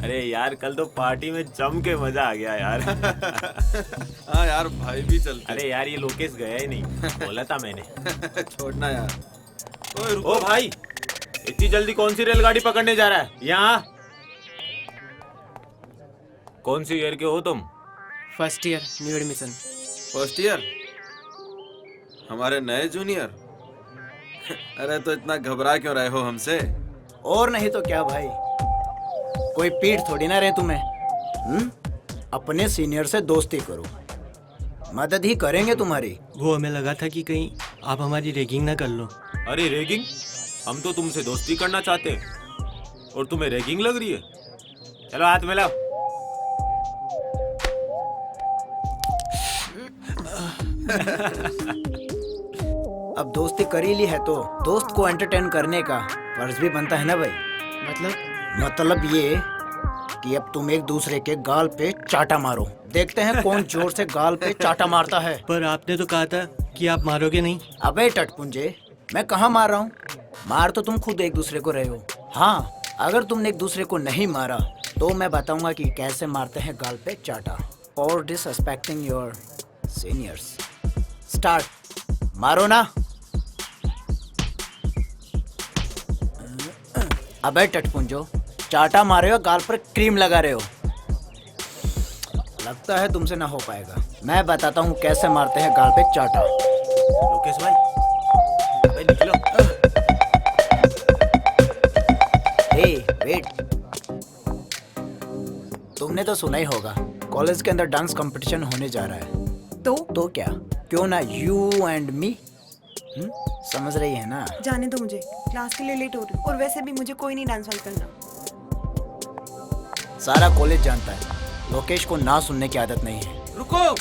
अरे यार कल तो पार्टी में जम के मजा आ गया यार। हाँ यार भाई भी चलते। अरे यार ये लोकेश गया ही नहीं, बोला था मैंने। छोड़ना यार। ओए रुको। ओ भाई इतनी जल्दी कौन सी रेलगाड़ी पकड़ने जा रहा है? यहाँ कौन सी ईयर के हो तुम? First year new admission. First year? हमारे नए जूनियर? अरे तो इतना घबरा क्यों रहे हो हमसे? और नहीं तो क्या भाई, कोई पीठ थोड़ी ना रहे तुम्हें। अपने सीनियर से दोस्ती करो, मदद ही करेंगे तुम्हारी। वो हमें लगा था कि कहीं आप हमारी रैगिंग ना कर लो। अरे रैगिंग? हम तो तुमसे दोस्ती करना चाहते हैं और तुम्हें रैगिंग लग रही है। चलो हाथ मिलाओ। अब दोस्ती कर ही ली है तो दोस्त को एंटरटेन करने का फर्ज भी बनता है ना भाई। मतलब ये कि अब तुम एक दूसरे के गाल पे चाटा मारो, देखते हैं कौन जोर से गाल पे चाटा मारता है। पर आपने तो कहा था कि आप मारोगे नहीं। अबे टटपुंजे, मैं कहाँ मार रहा हूँ? मार तो तुम खुद एक दूसरे को रहे हो। हाँ, अगर तुमने एक दूसरे को नहीं मारा तो मैं बताऊंगा कि कैसे मारते हैं गाल पे चाटा। और डिसरिस्पेक्टिंग योर सीनियर्स। स्टार्ट। मारो ना। अबे टटपुंजो, चाटा मारे हो, गाल पर क्रीम लगा रहे हो। लगता है तुमसे ना हो पाएगा। मैं बताता हूँ कैसे मारते हैं गाल पे चाटा। लोकेश भाई, भाई निकलो। हे वेट, तुमने तो सुना ही होगा कॉलेज के अंदर डांस कंपटीशन होने जा रहा है। तो क्या, क्यों ना यू एंड मी? समझ रही है ना? जाने दो मुझे, क्लास के लिए लेट हो रही हूँ और वैसे भी मुझे कोई नहीं डांस वाल करना। सारा कॉलेज जानता है लोकेश को ना सुनने की आदत नहीं है। रुको।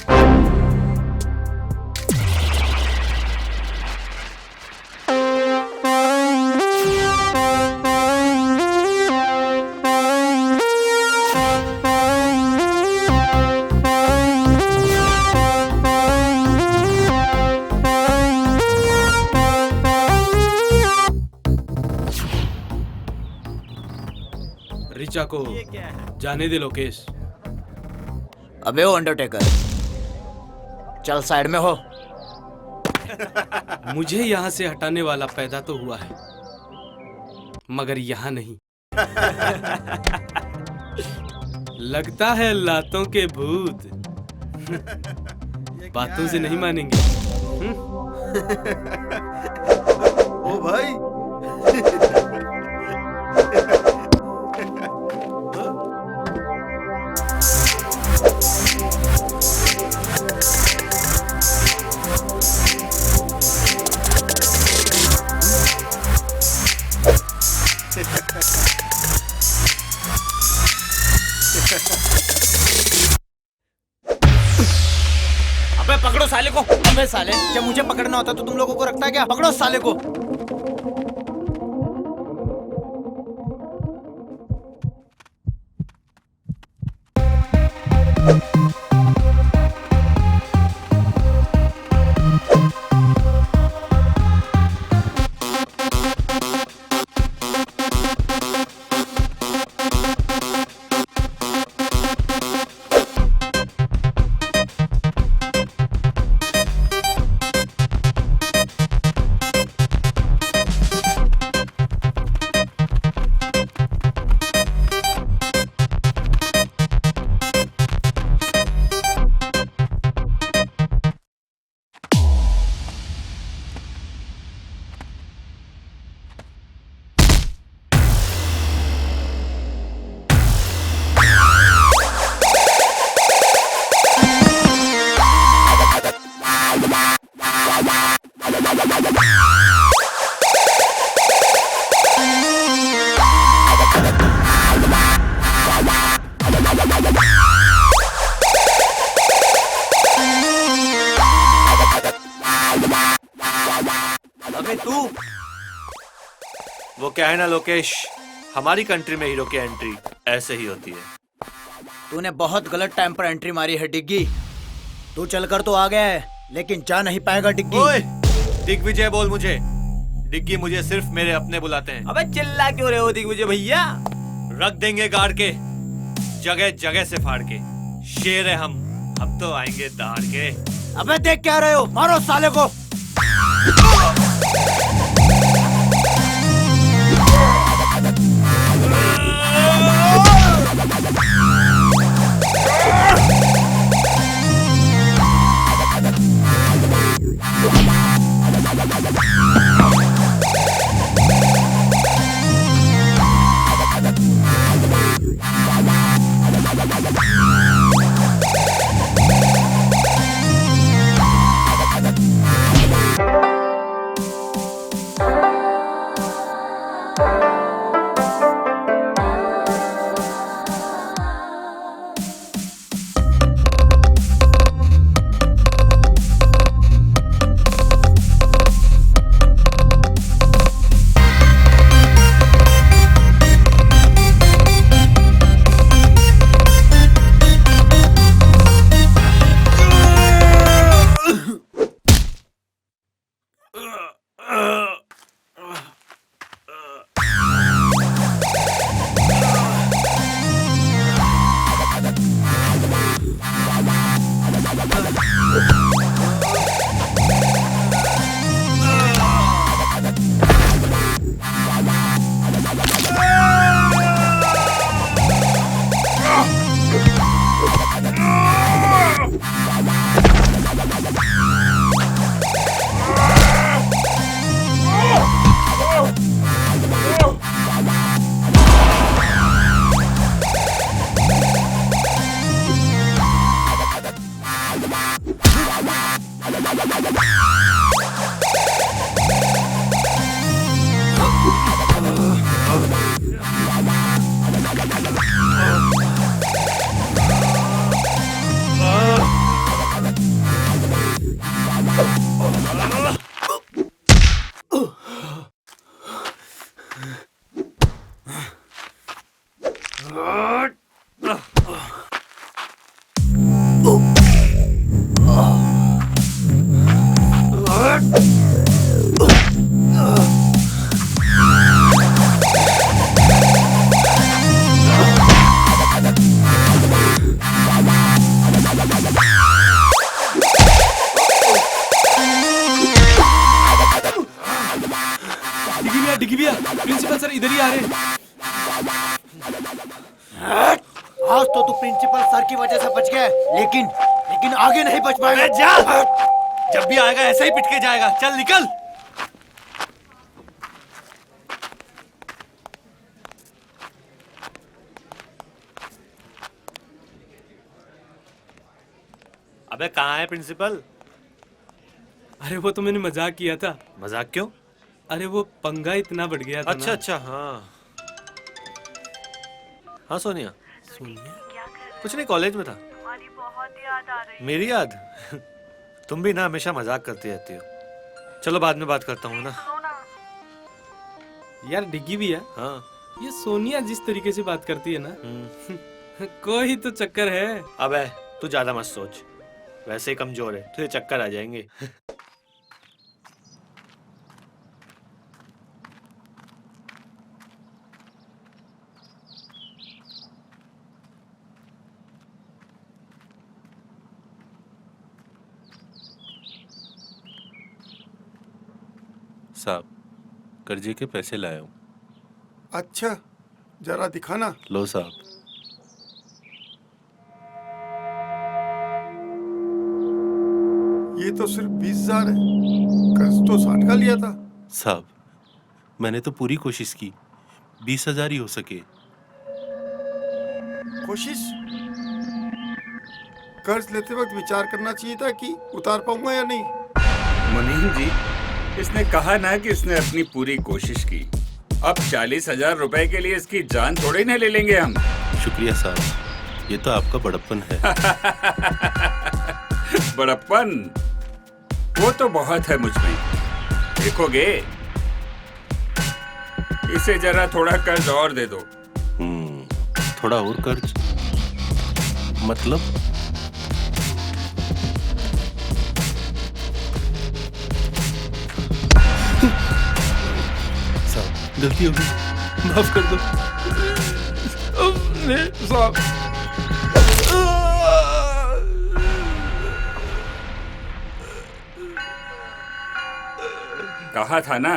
रिचा को जाने दे लोकेश। अबे ओ अंडरटेकर, चल साइड में हो। मुझे यहाँ से हटाने वाला पैदा तो हुआ है, मगर यहाँ नहीं। लगता है लातों के भूत बातों से नहीं मानेंगे। ओ भाई। अबे पकड़ो साले को। अबे साले, जब मुझे पकड़ना होता तो तुम लोगों को रखता क्या? पकड़ो साले को। अबे तू, वो क्या है ना लोकेश, हमारी कंट्री में हीरो की एंट्री ऐसे ही होती है। तूने बहुत गलत टाइम पर एंट्री मारी है डिग्गी। तू चलकर तो आ गया है लेकिन जा नहीं पाएगा डिग्गी। ओए, दिग्विजय बोल मुझे। डिग्गी मुझे सिर्फ मेरे अपने बुलाते हैं। अबे चिल्ला क्यों रहे हो दिग्विजय भैया? रख देंगे गाड़ के, जगह जगह से फाड़ के। शेर है हम तो आएंगे दहाड़ के। अबे देख क्या रहे हो, मारो साले को। डिगी भैया, प्रिंसिपल सर इधर ही आ रहे हैं। आज तो तू प्रिंसिपल सर की वजह से बच गया, लेकिन आगे नहीं बच पाएगा। जा, जब भी आएगा ऐसे ही पिट के जाएगा। चल निकल। अबे कहाँ है प्रिंसिपल? अरे वो तो मैंने मजाक किया था। मजाक क्यों? अरे वो पंगा इतना बढ़ गया था अच्छा ना। अच्छा, हाँ हाँ सोनिया। कुछ नहीं, कॉलेज में था। तुम्हारी बहुत याद आ रही। मेरी याद? तुम भी ना हमेशा मजाक करती रहती हो। चलो बाद में बात करता हूँ ना। यार डिगी भैया, हाँ ये सोनिया जिस तरीके से बात करती है ना, कोई तो चक्कर है। अबे तू ज्यादा मत सोच, वैसे ही कमजोर है, तुझे चक्कर आ जाएंगे। साहब, कर्जे के पैसे लाया हूँ। अच्छा, जरा दिखाना। लो साहब। ये तो सिर्फ 20,000 है, कर्ज तो 60 का लिया था। साहब, मैंने तो पूरी कोशिश की, 20,000 ही हो सके। कोशिश? कर्ज लेते वक्त विचार करना चाहिए था कि उतार पाऊंगा या नहीं। मुनीम जी, इसने कहा ना कि इसने अपनी पूरी कोशिश की। अब 40,000 रुपए के लिए इसकी जान थोड़ी ना ले लेंगे हम। शुक्रिया साहब, ये तो आपका बड़प्पन है। बड़प्पन वो तो बहुत है मुझ में। देखोगे, इसे जरा थोड़ा कर्ज और दे दो। थोड़ा और कर्ज मतलब? साहब, गलती हो गई, माफ कर दो। साहब कहा था ना,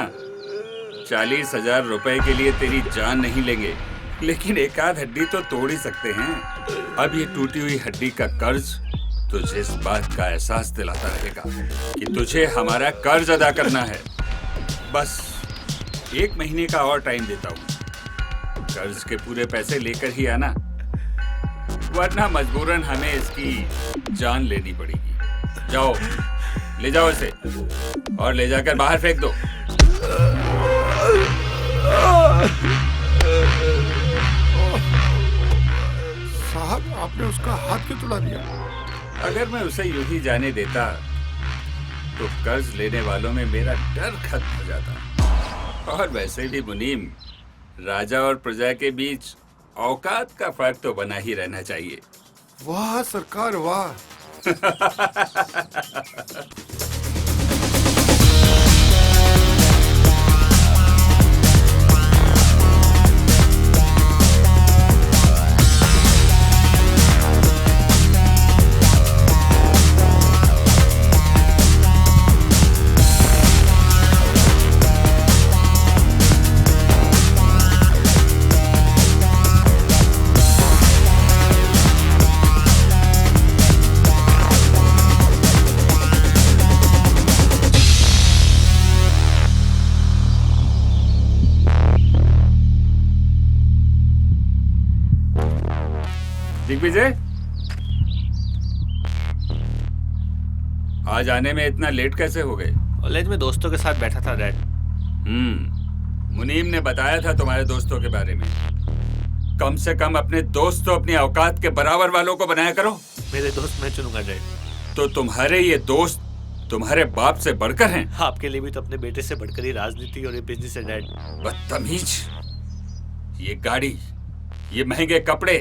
40,000 रुपए के लिए तेरी जान नहीं लेंगे, लेकिन एक आध हड्डी तो तोड़ ही सकते हैं। अब ये टूटी हुई हड्डी का कर्ज तुझे इस बात का एहसास दिलाता रहेगा कि तुझे हमारा कर्ज अदा करना है। बस 1 महीने का और टाइम देता हूँ, कर्ज के पूरे पैसे लेकर ही आना, वरना मजबूरन हमें इसकी जान लेनी पड़ेगी। जाओ, ले जाओ इसे और ले जाकर बाहर फेंक दो। साहब, आपने उसका हाथ क्यों तुड़ा दिया? अगर मैं उसे यूं ही जाने देता तो कर्ज लेने वालों में मेरा डर खत्म हो जाता। और वैसे भी मुनीम, राजा और प्रजा के बीच औकात का फर्क तो बना ही रहना चाहिए। वाह सरकार वाह। दिग्विजय, आज आने में इतना लेट कैसे हो गए? कॉलेज में दोस्तों के साथ बैठा था डैड। मुनीम ने बताया था तुम्हारे दोस्तों के बारे में। कम से कम अपने दोस्त तो अपनी औकात के बराबर वालों को बनाया करो। मेरे दोस्त मैं चुनूंगा डैड। तो तुम्हारे ये दोस्त तुम्हारे बाप से बढ़कर हैं? आपके लिए भी तो अपने बेटे से बढ़कर ही राजनीति और ये बिजनेस है डैड। बदतमीज, ये गाड़ी, ये महंगे कपड़े,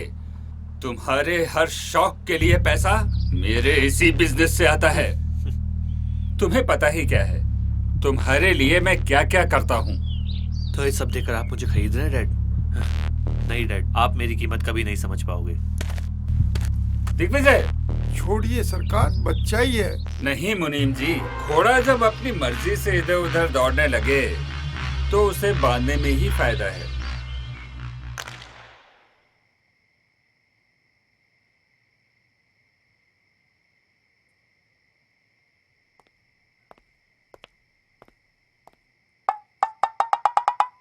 तुम्हारे हर शौक के लिए पैसा मेरे इसी बिजनेस से आता है। तुम्हें पता ही क्या है तुम्हारे लिए मैं क्या क्या करता हूँ। तो ये सब देखकर आप मुझे खरीद रहे हैं डैड? नहीं डैड, आप मेरी कीमत कभी नहीं समझ पाओगे। दिग्विजय, छोड़िए सरकार, बच्चा ही है। नहीं मुनीम जी, घोड़ा जब अपनी मर्जी से इधर उधर दौड़ने लगे तो उसे बांधने में ही फायदा है।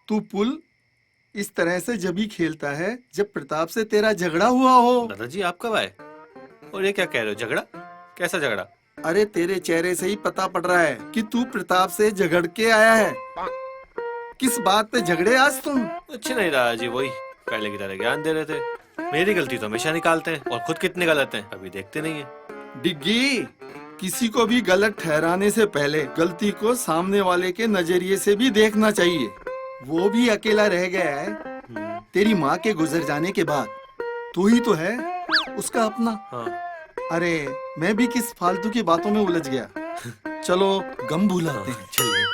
तू पुल इस तरह से जब ही खेलता है जब प्रताप से तेरा झगड़ा हुआ हो। दादाजी आप कब आए? और ये क्या कह रहे हो, झगड़ा? कैसा झगड़ा? अरे तेरे चेहरे से ही पता पड़ रहा है कि तू प्रताप से झगड़ के आया है। किस बात पे झगड़े आज तुम? कुछ नहीं दादाजी, वही पहले की तरह ज्ञान दे रहे थे। मेरी गलती तो हमेशा निकालते हैं और खुद कितने गलत हैं कभी देखते नहीं है। डिग्गी, किसी को भी गलत ठहराने से पहले गलती को सामने वाले के नजरिए से भी देखना चाहिए। वो भी अकेला रह गया है तेरी माँ के गुजर जाने के बाद। तू ही तो है उसका अपना। हाँ। अरे मैं भी किस फालतू की बातों में उलझ गया। चलो गम भुलाते हैं। चलिए।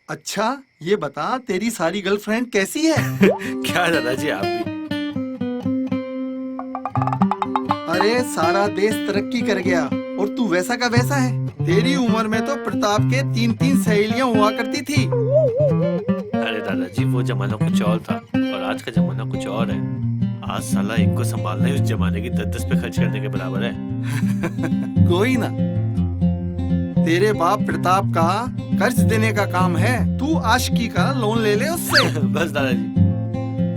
अच्छा ये बता, तेरी सारी गर्लफ्रेंड कैसी है? क्या दादाजी आप भी? अरे सारा देश तरक्की कर गया और तू वैसा का वैसा है। तेरी उम्र में तो प्रताप के 3-3 सहेलियां हुआ करती थी। अरे दादाजी वो जमाना कुछ और था और आज का जमाना कुछ और है। आज साला एक को संभालना ही उस जमाने की 10-10 पे खर्च करने के बराबर है। कोई ना, तेरे बाप प्रताप का कर्ज देने का काम है, तू आशिकी का लोन ले ले उससे। बस दादाजी।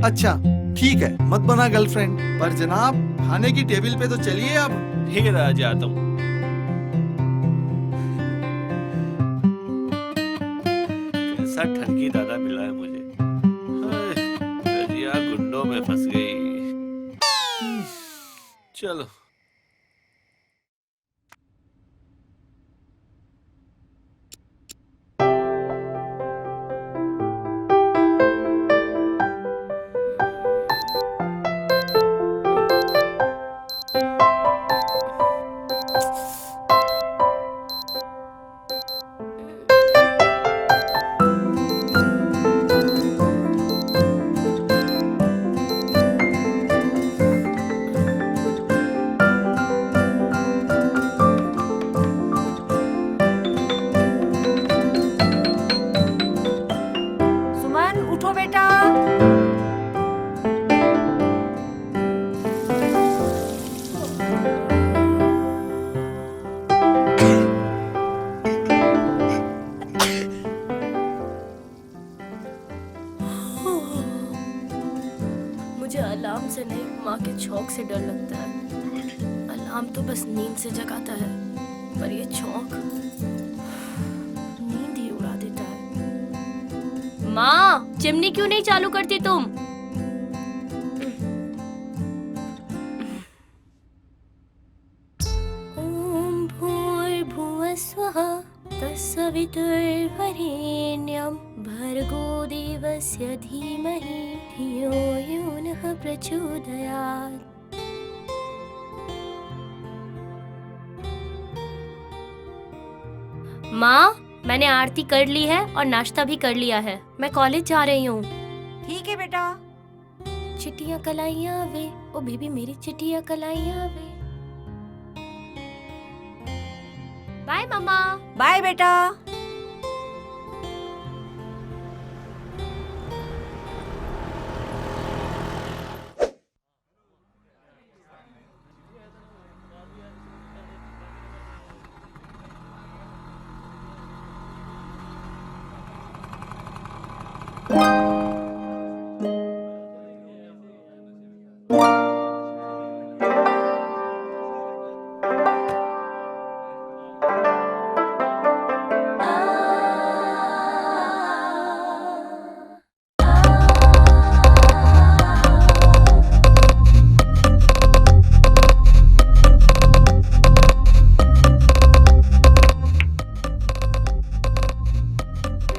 अच्छा ठीक है, मत बना गर्लफ्रेंड, पर जनाब खाने की टेबल पे तो चलिए अब। ठीक है दादाजी, आता हूँ। कैसा ठगी दादा मिला है मुझे। रजिया गुंडों में फंस गई। चलो। उठो बेटा। मुझे अलार्म से नहीं, माँ के छौंक से डर लगता है। अलार्म तो बस नींद से जगाता है, पर ये छौंक नींद ही उड़ा देता है। माँ, चिमनी क्यों नहीं चालू करती तुम? ओम भूर्भुवः स्वः तत्सवितुर्वरेण्यं भर्गो देवस्य धीमहि धियो यो नः प्रचोदयात्। माँ, मैंने आरती कर ली है और नाश्ता भी कर लिया है। मैं कॉलेज जा रही हूँ। ठीक है बेटा। चिट्टियाँ कलाइयाँ वे, ओ बेबी मेरी चिट्टियाँ कलाइयाँ वे। बाय मम्मा। बाय बेटा।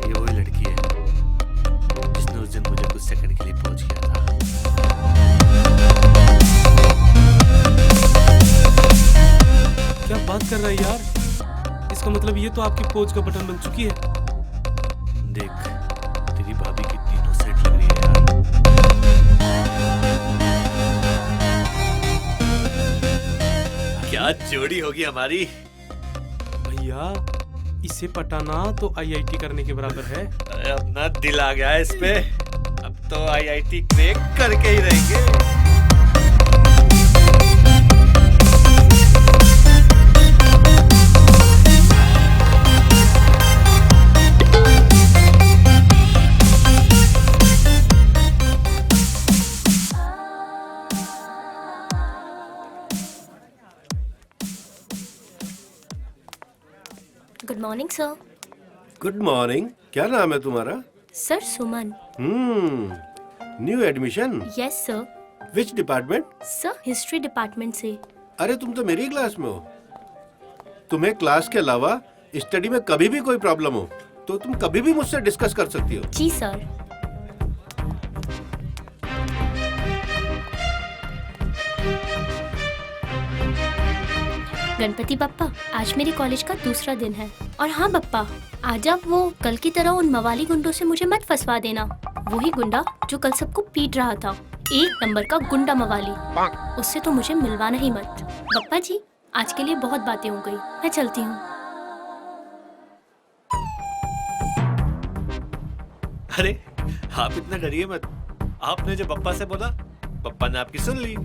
ये वही लड़की है जिसने उस दिन मुझे कुछ सेकंड के लिए पहुंच किया था। क्या बात कर रहा है यार? इसका मतलब ये तो आपकी पोज का बटन बन चुकी है। देख, तेरी भाभी कितनी इनोसेंट लग रही है यार। क्या जोड़ी होगी हमारी। भैया, इसे पटाना तो आईआईटी करने के बराबर है। अरे अपना दिल आ गया है इस पे। अब तो आईआईटी क्रैक करके ही रहेंगे। Good morning sir. Good morning. क्या नाम है तुम्हारा? Sir Suman. New admission? Yes sir. Which department? Sir history department से। अरे तुम तो मेरी क्लास में हो। तुम्हें क्लास के अलावा स्टडी में कभी भी कोई प्रॉब्लम हो तो तुम कभी भी मुझसे डिस्कस कर सकती हो। जी सर। गणपति बप्पा, आज मेरे कॉलेज का दूसरा दिन है। और हाँ बप्पा, आज आप वो कल की तरह उन मवाली गुंडों से मुझे मत फंसवा देना। वही गुंडा जो कल सबको पीट रहा था, एक नंबर का गुंडा मवाली। उससे तो मुझे मिलवाना ही मत। बप्पा जी, आज के लिए बहुत बातें हो गई, मैं चलती हूँ। अरे आप इतना डरिए मत। आपने जो पप्पा से बोला, पप्पा ने आपकी सुन ली।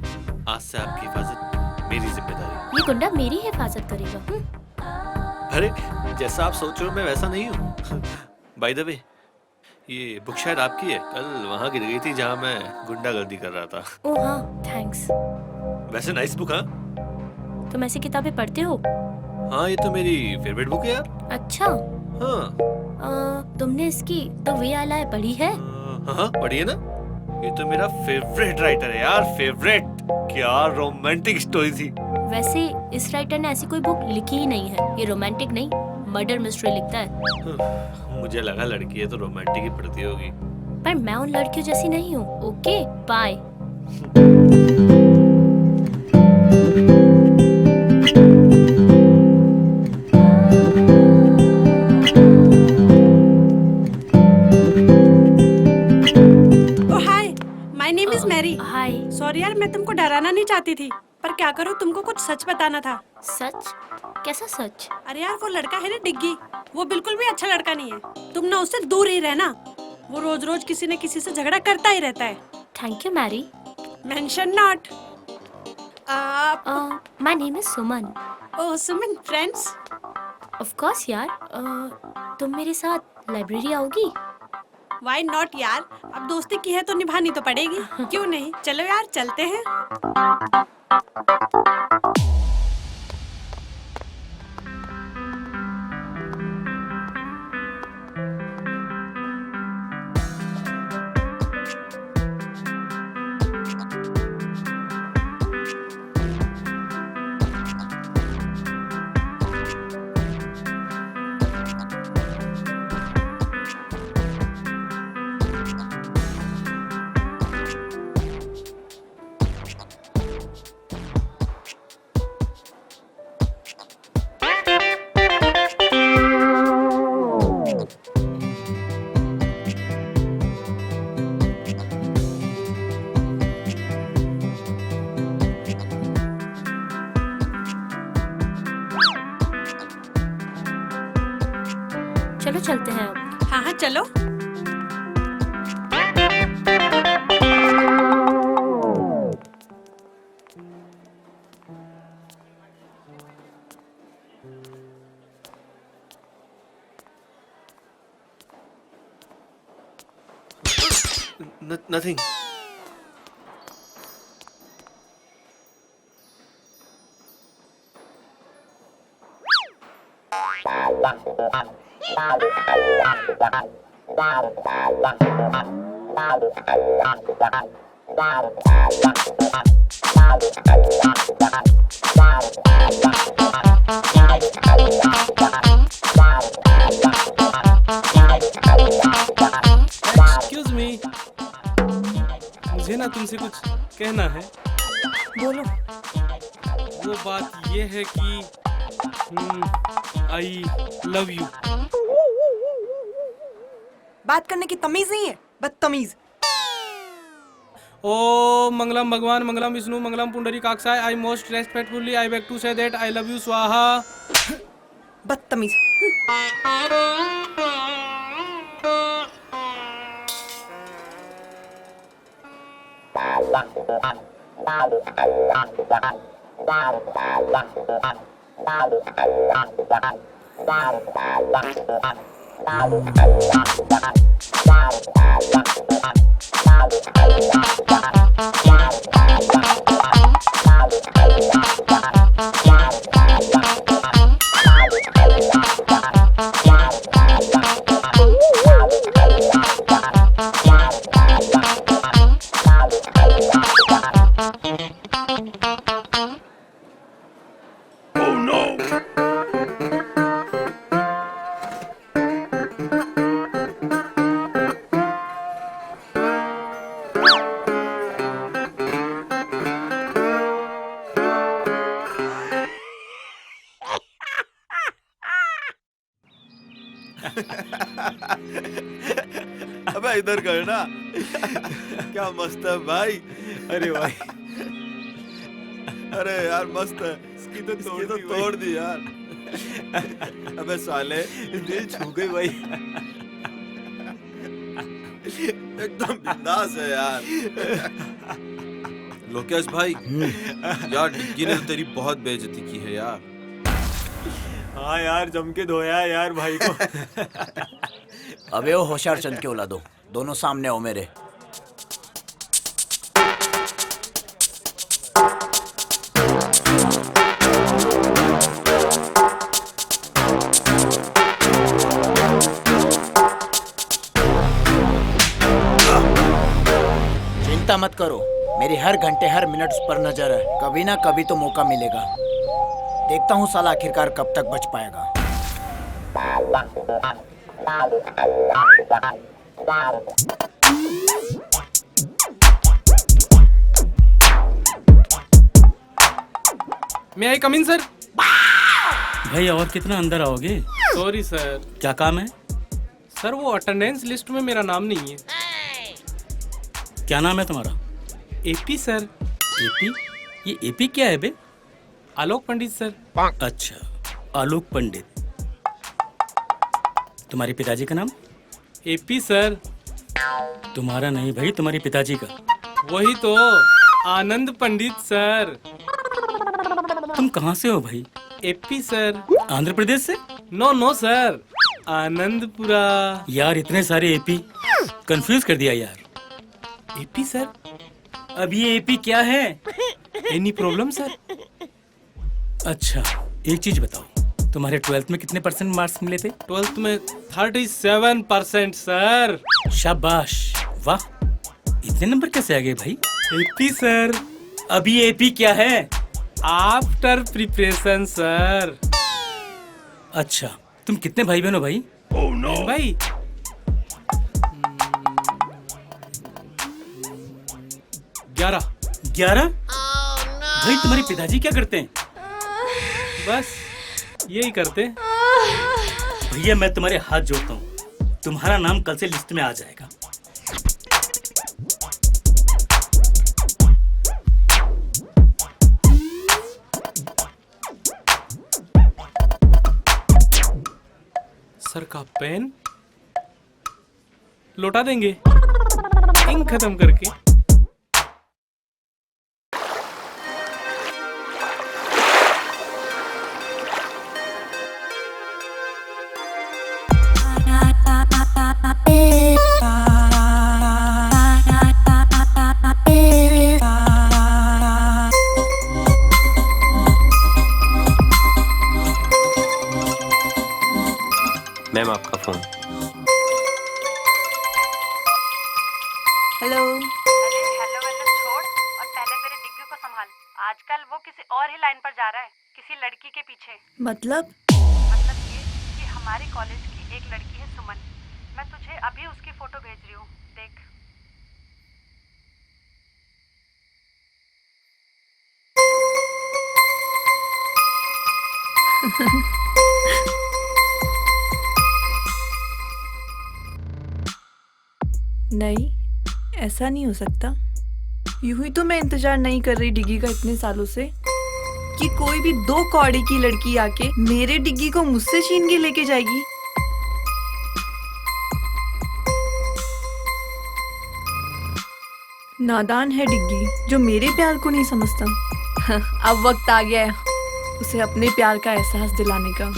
आज से आपकी हिफाजत मेरी जिम्मेदारी। ये गुंडा मेरी हिफाजत करेगा। अरे जैसा आप सोच रहे हो मैं वैसा नहीं हूँ। बाय द वे, ये बुक शायद आपकी है। कल वहाँ गिर गई थी जहाँ मैं गुंडागर्दी कर रहा था। ओह हाँ, थैंक्स। वैसे नाइस बुक। हाँ, तुम ऐसी किताबें पढ़ते हो? हाँ ये तो मेरी फेवरेट बुक है यार। अच्छा। हाँ। तुमने इसकी द वे आई लाई पढ़ी है? हाँ पढ़ी है ना। ये तो मेरा फेवरेट राइटर है यार, फेवरेट। क्या रोमांटिक स्टोरी थी। वैसे इस राइटर ने ऐसी कोई बुक लिखी ही नहीं है। ये रोमांटिक नहीं, मर्डर मिस्ट्री लिखता है। मुझे लगा लड़की है तो रोमांटिक ही पढ़ती होगी। पर मैं उन लड़कियों जैसी नहीं हूँ। Okay bye. My name is Mary. Hi. Sorry यार, मैं तुमको डराना नहीं चाहती थी, पर क्या करूँ, तुमको कुछ सच बताना था। सच? कैसा सच? अरे यार, वो लड़का है ना डिग्गी, वो बिल्कुल भी अच्छा लड़का नहीं है। तुम ना उससे दूर ही रहना। वो रोज रोज किसी न किसी से झगड़ा करता ही रहता है। Thank you Mary. Mention not. My name is Suman. Oh Suman, friends? Of course यार। तुम मेरे साथ लाइब्रेरी आओगी? व्हाई नॉट यार, अब दोस्ती की है तो निभानी तो पड़ेगी। क्यों नहीं, चलो यार चलते हैं। चलो चलते हैं अब। हाँ हाँ चलो। नथिंग। एक्सक्यूज मी, मुझे ना तुमसे कुछ कहना है। बोलो। वो बात ये है कि आई लव यू। बात करने की तमीज नहीं है, बदतमीज। ओ मंगलम भगवान, मंगलम विष्णु, मंगलम पुंडरी काक्षाय। I most respectfully I beg to say that I love you स्वाहा। बदतमीज। अबे इधर कर ना। क्या मस्त है भाई। अरे भाई, अरे यार मस्त है। इसकी तो तोड़ दी यार। अबे साले, दिल छू गई भाई। एकदम बिंदास है यार। लोकेश भाई, यार डिग्गी ने तो तेरी बहुत बेइज्जती की है यार। हाँ यार, जम के धोया है यार भाई को। अबे वो होशियार चंद के औलादो, दोनों सामने हो मेरे। चिंता मत करो, मेरी हर घंटे हर मिनट उस पर नजर है। कभी ना कभी तो मौका मिलेगा। देखता हूँ साला आखिरकार कब तक बच पाएगा। मैं आई कम इन सर? भाई और कितना अंदर आओगे? Sorry sir. क्या काम है? सर वो अटेंडेंस लिस्ट में मेरा नाम नहीं है। क्या नाम है तुम्हारा? AP sir. एपी? ये एपी क्या है बे? आलोक पंडित सर। अच्छा, आलोक पंडित। तुम्हारे पिताजी का नाम? एपी सर, तुम्हारा नहीं भाई, तुम्हारे पिताजी का। वही तो, आनंद पंडित सर। तुम कहाँ से हो भाई? AP sir. आंध्र प्रदेश से? No no sir, Anandpura. यार इतने सारे एपी, कंफ्यूज कर दिया यार। AP sir? अब ये एपी क्या है? Any problem sir? अच्छा, एक चीज बताओ, तुम्हारे 12th में कितने % मार्क्स मिले थे? 12th में 37% सर। शाबाश, वाह, इतने नंबर कैसे आ गए भाई? AP sir. अब ये एपी क्या है? After preparation sir. अच्छा, तुम कितने भाई बहन हो भाई? भाई 11। 11? भाई तुम्हारे पिताजी क्या करते हैं? बस यही करते। भैया मैं तुम्हारे हाथ जोड़ता हूँ, तुम्हारा नाम कल से लिस्ट में आ जाएगा। सर का पेन लौटा देंगे इंक खत्म करके। मैम आपका फोन। हेलो। अरे हेलो वेलो छोड़ और पहले मेरे डिग्गी को संभाल। आजकल वो किसी और ही लाइन पर जा रहा है, किसी लड़की के पीछे। मतलब ये कि हमारे कॉलेज की एक लड़की है सुमन। मैं तुझे अभी उसकी फोटो भेज रही हूँ, देख। नहीं, ऐसा नहीं हो सकता। यूं ही तो मैं इंतजार नहीं कर रही डिग्गी का इतने सालों से कि कोई भी 2 कौड़ी की लड़की आके मेरे डिग्गी को मुझसे छीन के लेके जाएगी। नादान है डिग्गी जो मेरे प्यार को नहीं समझता। अब वक्त आ गया है उसे अपने प्यार का एहसास दिलाने का।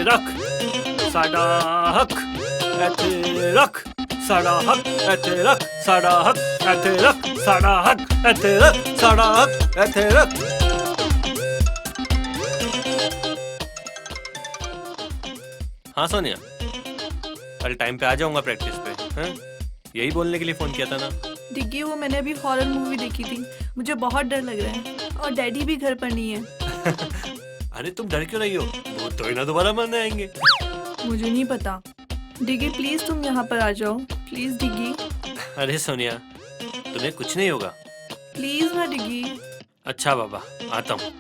रख साडा हक एथे रख साडा हक एथे रख साडा हक एथे रख साडा हक एथे रख साडा हक एथे रख। हाँ सोनिया, कल टाइम पे आ जाऊंगा प्रैक्टिस पे। हैं? यही बोलने के लिए फोन किया था ना। डिग्गी वो मैंने अभी हॉरर मूवी देखी थी, मुझे बहुत डर लग रहा है और डैडी भी घर पर नहीं है। अरे तुम डर क्यों रही हो, वो तो ही ना दोबारा मरने आएंगे। मुझे नहीं पता। डिग्गी प्लीज तुम यहाँ पर आ जाओ, प्लीज डिग्गी। अरे सोनिया, तुम्हें कुछ नहीं होगा। प्लीज ना डिग्गी। अच्छा बाबा, आता हूँ।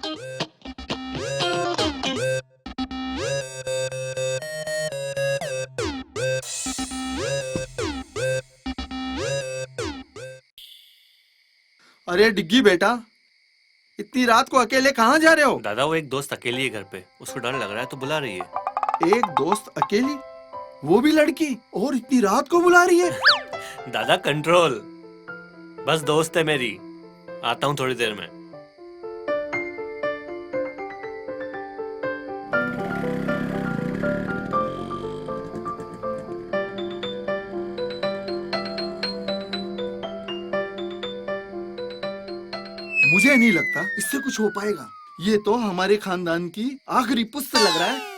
अरे डिग्गी बेटा, इतनी रात को अकेले कहाँ जा रहे हो? दादा वो एक दोस्त अकेली है घर पे, उसको डर लग रहा है तो बुला रही है। एक दोस्त अकेली, वो भी लड़की, और इतनी रात को बुला रही है? दादा कंट्रोल, बस दोस्त है मेरी, आता हूँ थोड़ी देर में। मुझे नहीं लगता इससे कुछ हो पाएगा। ये तो हमारे खानदान की आखिरी पुस्त लग रहा है।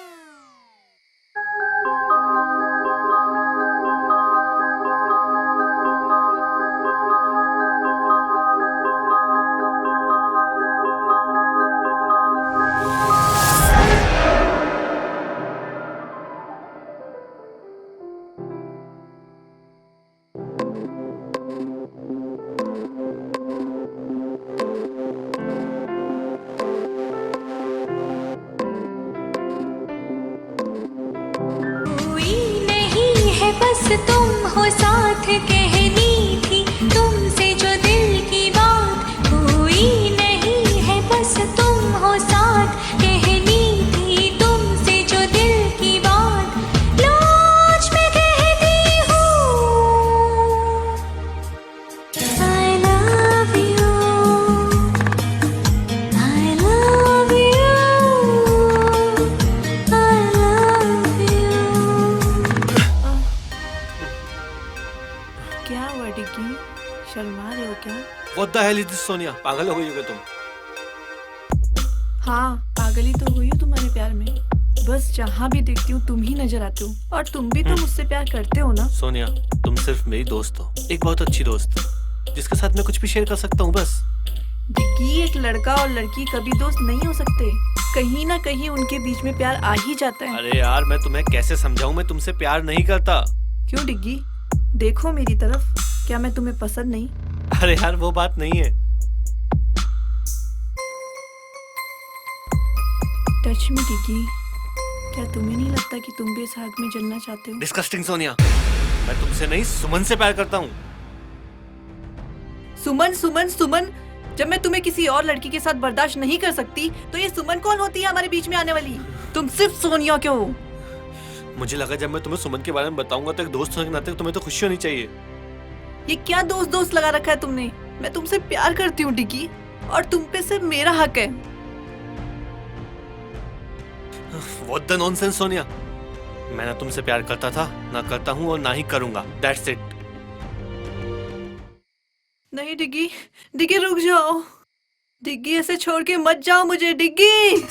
साथ कहनी थी तुमसे जो दिल की बात, कोई नहीं है बस तुम हो साथ कहनी थी तुमसे जो दिल की बात, लो आज मैं कहती हूँ I love you, I love you, I love you। क्या हुआ डिग्गी, शर्मा रहे हो क्या? What the hell is this, Sonia? पागल हो गई हो क्या तुम? हाँ, पागली तो हुई हूँ तुम्हारे प्यार में। बस जहाँ भी देखती हूँ तुम ही नजर आते हो, और तुम भी तो मुझसे प्यार करते हो ना? सोनिया, तुम सिर्फ मेरी दोस्त हो, एक बहुत अच्छी दोस्त, जिसके साथ मैं कुछ भी शेयर कर सकता हूँ बस। डिग्गी, एक लड़का और लड़की कभी दोस्त नहीं हो सकते, कहीं ना कहीं उनके बीच में प्यार आ ही जाता है। अरे यार, मैं तुम्हें कैसे समझाऊं, मैं तुमसे प्यार नहीं करता। क्यों डिग्गी, देखो मेरी तरफ, क्या मैं तुम्हें पसंद नहीं? अरे यार, वो बात नहीं है। टच मी डिग्गी, क्या तुम्हें नहीं लगता कि तुम भी इस आग में जलना चाहते हो? डिस्कस्टिंग सोनिया, मैं तुमसे नहीं, सुमन से प्यार करता हूँ। सुमन सुमन सुमन, जब मैं तुम्हें किसी और लड़की के साथ बर्दाश्त नहीं कर सकती, तो ये सुमन कौन होती है हमारे बीच में आने वाली? तुम सिर्फ सोनिया क्यों हो? मुझे लगा जब मैं तुम्हें सुमन के बारे में बताऊंगा तो एक दोस्त होने के नाते तुम्हें तो खुशी होनी चाहिए। ये क्या दोस्त दोस्त लगा रखा है तुमने? मैं तुमसे प्यार करती हूँ डिग्गी, और तुम पे सिर्फ मेरा हक है। What the nonsense, Sonia. मैं ना तुमसे प्यार करता था, ना करता हूँ और ना ही करूंगा। That's it। नहीं डिग्गी, डिग्गी रुक जाओ, डिग्गी ऐसे छोड़ के मत जाओ मुझे डिग्गी।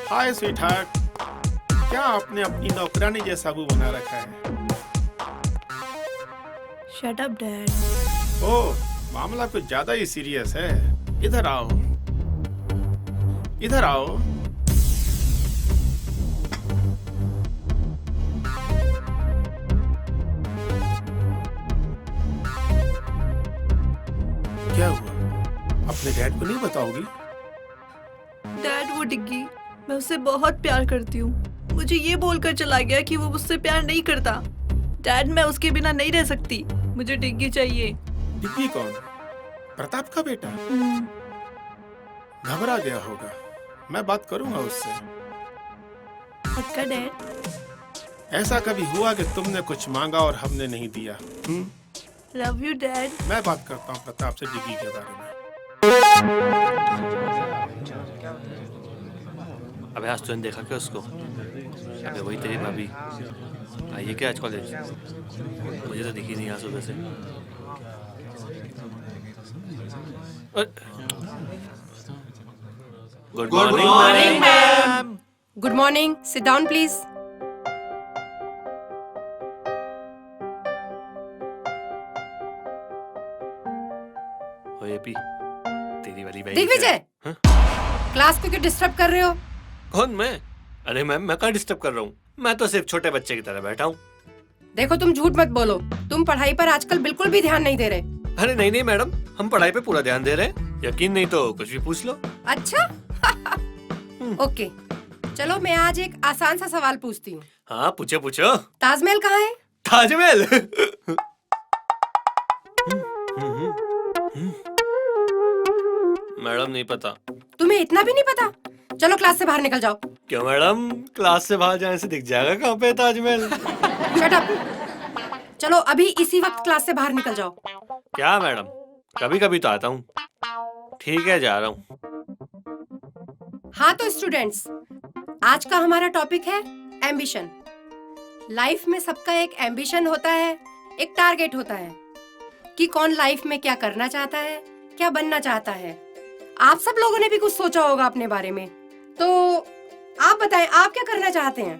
हाय स्वीटहार्ट, क्या आपने अपनी नौकरानी जैसा मुंह बना रखा है? Shut up dad. ओह, मामला कुछ ज्यादा ही सीरियस है। इधर आओ, इधर आओ। क्या हुआ? अपने डैड को नहीं बताओगी? डैड, वो डिग्गी, मैं उससे बहुत प्यार करती हूँ। मुझे ये बोलकर चला गया कि वो मुझसे प्यार नहीं करता। डैड, मैं उसके बिना नहीं रह सकती, मुझे डिग्गी चाहिए। डिग्गी कौन? प्रताप का बेटा? घबरा गया होगा, मैं बात करूंगा उससे। पक्का डैड? ऐसा कभी हुआ कि तुमने कुछ मांगा और हमने नहीं दिया? Love you dad. मैं बात करता हूँ प्रताप से डिग्गी के बारे में। अबे आज तूने देखा क्या उसको? अबे वही तेरी भाभी आई है क्या आज कॉलेज? मुझे तो दिखी नहीं आज सुबह से। Good morning ma'am. Good morning, sit down please. AP, तेरी वाली भाई। दिग्विजय, क्लास को क्यों डिस्टर्ब कर रहे हो? कौन, मैं? अरे मैम, मैं कहाँ डिस्टर्ब कर रहा हूँ? मैं तो सिर्फ छोटे बच्चे की तरह बैठा हूँ। देखो, तुम झूठ मत बोलो, तुम पढ़ाई पर आजकल बिल्कुल भी ध्यान नहीं दे रहे। अरे नहीं नहीं मैडम, हम पढ़ाई पे पूरा ध्यान दे रहे हैं। यकीन नहीं तो कुछ भी पूछ लो। अच्छा ओके, चलो मैं आज एक आसान सा सवाल पूछती हूँ। हाँ पूछो पूछो। ताजमहल कहाँ है? ताजमहल? मैडम नहीं पता। तुम्हें इतना भी नहीं पता? चलो क्लास से बाहर निकल जाओ, क्यों मैडम, क्लास से बाहर जाने से दिख जाएगा कहाँ पे ताजमहल? Shut up. चलो अभी इसी वक्त क्लास से बाहर निकल जाओ। क्या मैडम, कभी कभी तो आता हूँ। ठीक है, जा रहा हूँ। हाँ तो स्टूडेंट्स, आज का हमारा टॉपिक है एम्बिशन। लाइफ में सबका एक एम्बिशन होता है, एक टारगेट होता है कि कौन लाइफ में क्या करना चाहता है, क्या बनना चाहता है। आप सब लोगों ने भी कुछ सोचा होगा अपने बारे में, तो आप बताएं आप क्या करना चाहते हैं?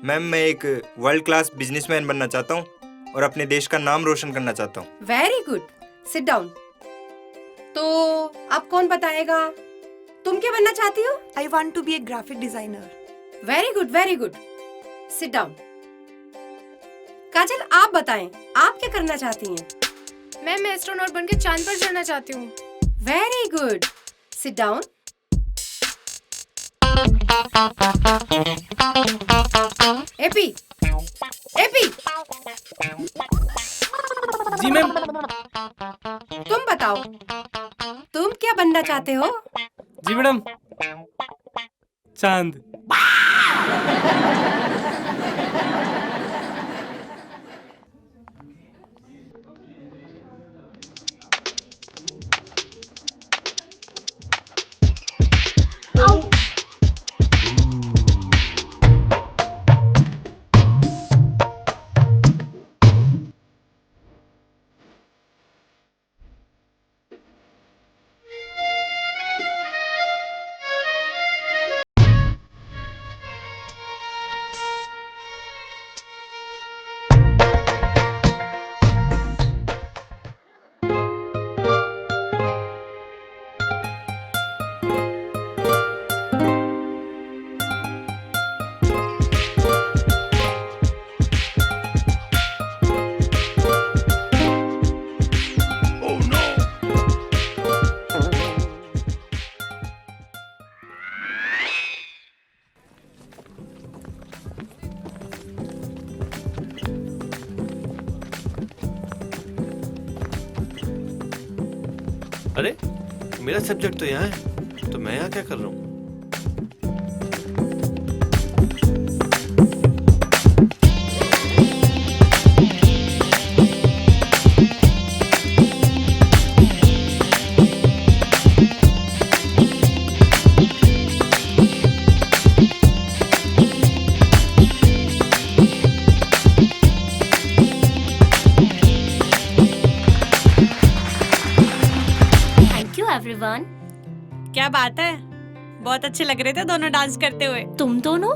मैम, मैं एक वर्ल्ड क्लास बिजनेसमैन बनना चाहता हूँ और अपने देश का नाम रोशन करना चाहता हूँ। Very good, sit down. तो अब कौन बताएगा, तुम क्या बनना चाहती हो? I want to be a graphic designer. Very good, very good, sit down. Kajal, आप बताएं आप क्या करना चाहती हैं? मैं एस्ट्रोनॉट बनके चांद पर जाना चाहती हूँ। Very good, sit down. एपी, एपी, जी मैम। तुम बताओ तुम क्या बनना चाहते हो? जी मैडम, चांद। अरे, मेरा सब्जेक्ट तो यहाँ है, तो मैं यहाँ क्या कर रहा हूँ? एवरीवन। क्या बात है, बहुत अच्छे लग रहे थे दोनों डांस करते हुए। तुम दोनों,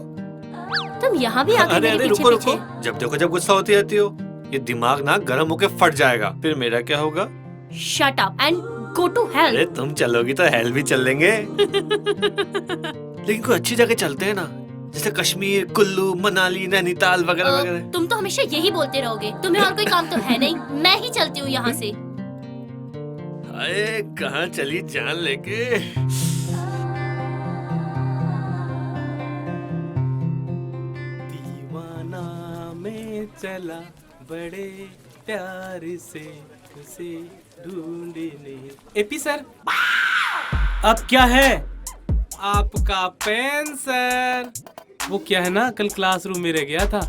तुम यहाँ भी आके अरे मेरे अरे, पीछे रुको पीछे। रुको, जब देखो जब गुस्सा होती रहती हो, ये दिमाग ना गर्म होके फट जाएगा, फिर मेरा क्या होगा? Shut up and go to hell. अरे तुम चलोगी तो हेल भी चल लेंगे। लेकिन कोई अच्छी जगह चलते हैं ना, जैसे कश्मीर, कुल्लू, मनाली, नैनीताल वगैरह वगैरह। तुम तो हमेशा यही बोलते रहोगे, तुम्हें और कोई काम तो है नहीं। मैं ही चलती हूँ यहाँ से। अरे कहाँ चली जान लेके? दीवाना में चला बड़े प्यार से उसे ढूंढने। एपी सर, अब क्या है? आपका पेन सर। वो क्या है ना, कल क्लासरूम में रह गया था।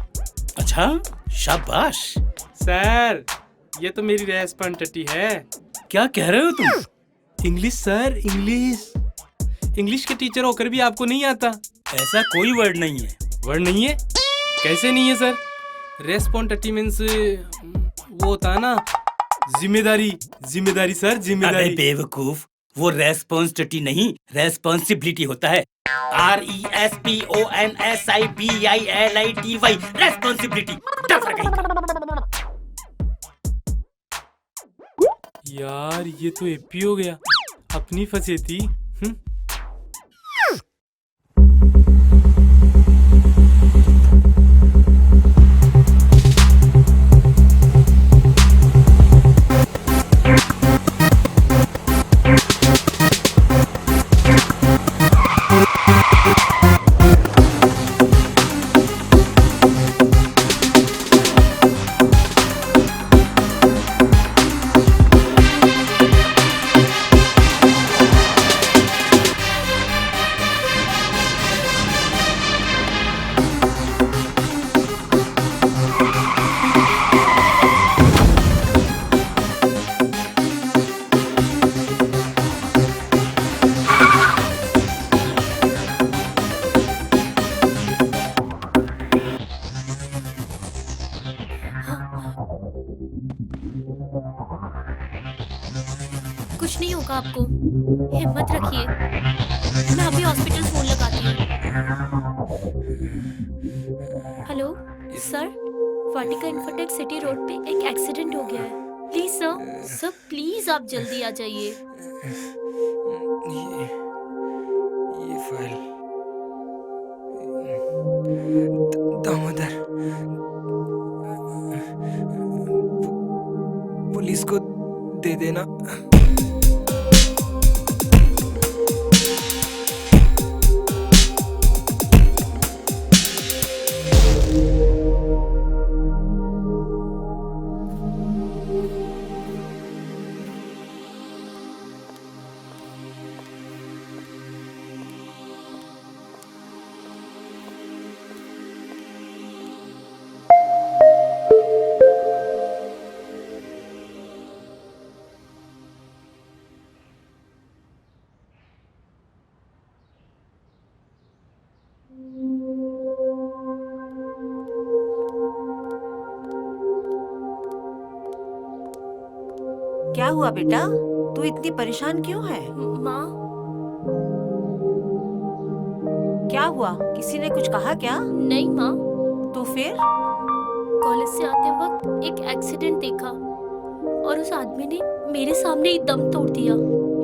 अच्छा, शाबाश सर। ये तो मेरी रेस्पॉन्सिबिलिटी है। क्या कह रहे हो तुम? English sir, English. इंग्लिश के टीचर होकर भी आपको नहीं आता? ऐसा कोई वर्ड नहीं है। वर्ड नहीं है? कैसे नहीं है सर? रेस्पॉन्सिबिलिटी मींस वो होता है ना, जिम्मेदारी। जिम्मेदारी सर, जिम्मेदारी। अरे बेवकूफ, वो रेस्पॉन्सिबिलिटी नहीं, रेस्पॉन्सिबिलिटी होता है। RESPONSIBILITY, responsibility. यार ये तो एपी हो गया, अपनी फंसे थी। नहीं होगा आपको। हिम्मत रखिए, मैं अभी हॉस्पिटल फोन लगाती हूँ। हेलो सर, वाटिका इन्फोटेक सिटी रोड पे एक एक्सीडेंट हो गया है। प्लीज सर प्लीज आप जल्दी आ जाइए। ये फाइल दामोदर, पुलिस को दे देना। क्या हुआ बेटा, तू इतनी परेशान क्यों है? माँ, क्या हुआ? किसी ने कुछ कहा क्या? नहीं माँ। तो फिर? कॉलेज से आते वक्त एक एक्सीडेंट देखा और उस आदमी ने मेरे सामने ही दम तोड़ दिया।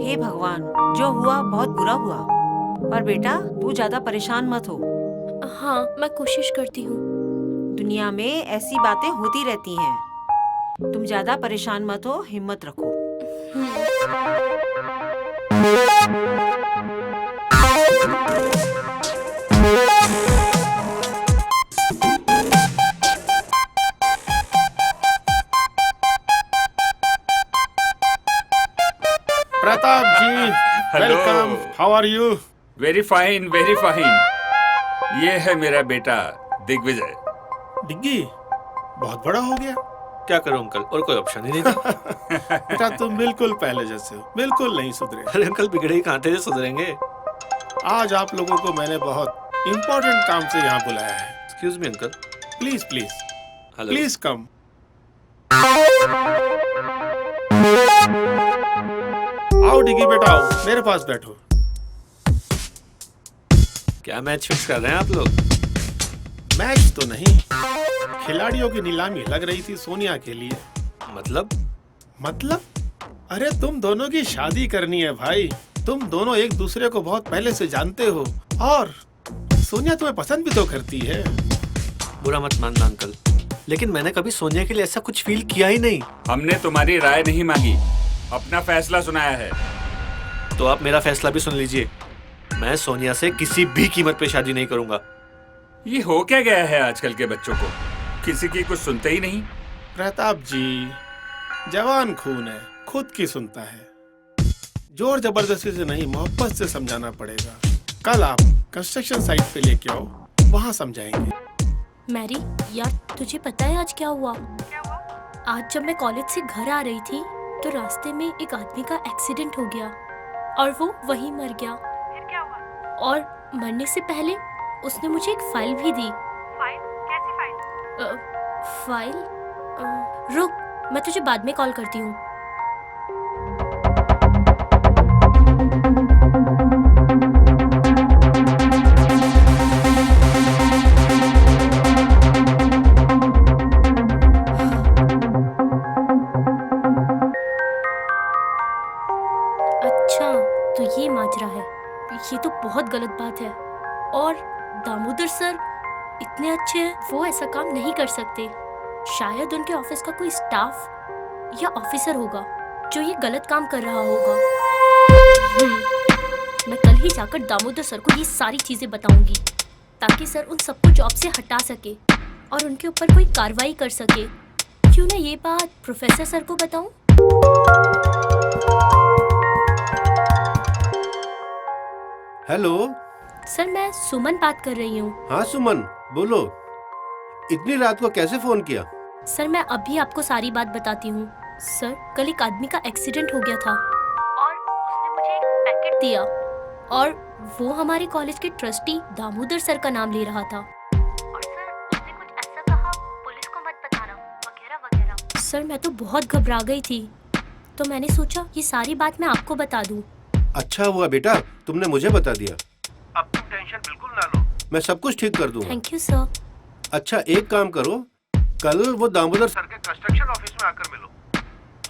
हे भगवान, जो हुआ बहुत बुरा हुआ, पर बेटा तू ज्यादा परेशान मत हो। हाँ, मैं कोशिश करती हूँ। दुनिया में ऐसी बातें होती रहती हैं। तुम ज्यादा परेशान मत हो, हिम्मत रखो। Pratap ji, welcome. How are you? Very fine, very fine. ये है मेरा बेटा दिग्विजय। डिग्गी बहुत बड़ा हो गया। क्या करूं अंकल, और कोई ऑप्शन ही नहीं था। बेटा तुम बिल्कुल पहले जैसे हो, बिल्कुल नहीं सुधरे। अरे अंकल, बिगड़े ही कहाँ थे जो सुधरेंगे। आज आप लोगों को मैंने बहुत इम्पोर्टेंट काम से यहाँ बुलाया है। Excuse me uncle. Please please hello. Please come. आओ डिग्गी बेटा, आओ मेरे पास बैठो। क्या मैच फिक्स कर रहे हैं आप लोग? मैच तो नहीं, खिलाड़ियों की नीलामी लग रही थी सोनिया के लिए। मतलब? अरे तुम दोनों की शादी करनी है भाई। तुम दोनों एक दूसरे को बहुत पहले से जानते हो और सोनिया तुम्हें पसंद भी तो करती है। बुरा मत मानना अंकल, लेकिन मैंने कभी सोनिया के लिए ऐसा कुछ फील किया ही नहीं। हमने तुम्हारी राय नहीं मांगी, अपना फैसला सुनाया है। तो आप मेरा फैसला भी सुन लीजिए। मैं सोनिया से किसी भी कीमत पे शादी नहीं करूंगा। ये हो क्या गया है आजकल के बच्चों को, किसी की कुछ सुनते ही नहीं। प्रताप जी, जवान खून है, खुद की सुनता है। जोर जबरदस्ती से नहीं, मोहब्बत से समझाना पड़ेगा। कल आप कंस्ट्रक्शन साइट पे लेके आओ, वहाँ समझाएंगे। मैरी, यार तुझे पता है आज क्या हुआ? आज जब मैं कॉलेज से घर आ रही थी तो रास्ते में एक आदमी का एक्सीडेंट हो गया और वो वहीं मर गया। फिर क्या हुआ? और मरने से पहले उसने मुझे एक फाइल भी दी। फाइल? कैसी फाइल? फाइल? रुक, मैं तुझे बाद में कॉल करती हूँ। अच्छा, तो ये माजरा है। ये तो बहुत गलत बात है। और दामोदर सर इतने अच्छे हैं, वो ऐसा काम नहीं कर सकते। शायद उनके ऑफिस का कोई स्टाफ या ऑफिसर होगा जो ये गलत काम कर रहा होगा। मैं कल ही जाकर दामोदर सर को ये सारी चीजें बताऊंगी ताकि सर उन सबको जॉब से हटा सके और उनके ऊपर कोई कार्रवाई कर सके। क्यों ना ये बात प्रोफेसर सर को बताऊं? हेलो सर, मैं सुमन बात कर रही हूँ। हाँ सुमन, बोलो। इतनी रात को कैसे फोन किया? सर, मैं अभी आपको सारी बात बताती हूँ। सर, कल एक आदमी का एक्सीडेंट हो गया था और उसने मुझे एक पैकेट दिया और वो हमारे कॉलेज के ट्रस्टी दामोदर सर का नाम ले रहा था। और सर, उसने कुछ ऐसा कहा, पुलिस को मत बताना वगैरह वगैरह। सर, मैं तो बहुत घबरा गई थी। तो मैंने सोचा ये सारी बात मैं आपको बता दूं। अच्छा हुआ बेटा तुमने मुझे बता दिया। अब तुम टेंशन बिल्कुल ना लो, मैं सब कुछ ठीक कर दूंगा। Thank you sir. अच्छा एक काम करो, कल वो दामोदर सर के कंस्ट्रक्शन ऑफिस में आकर मिलो।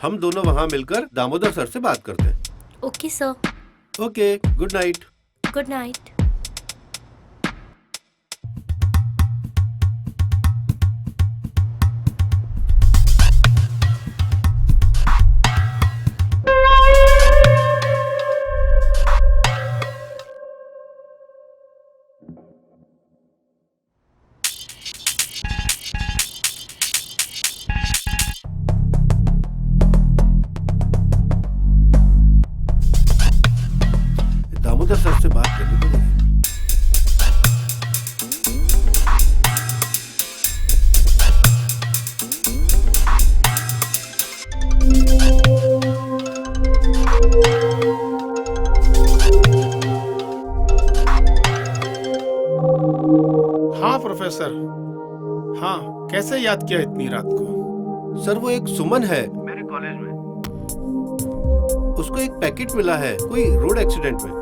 हम दोनों वहाँ मिलकर दामोदर सर से बात करते हैं। Okay sir. Okay, good night. Good night. Damodar sir से बात करनी पड़ेगी। हाँ प्रोफेसर, हाँ कैसे याद किया इतनी रात को? सर वो एक सुमन है, मेरे कॉलेज में। उसको एक पैकेट मिला है कोई रोड एक्सीडेंट में।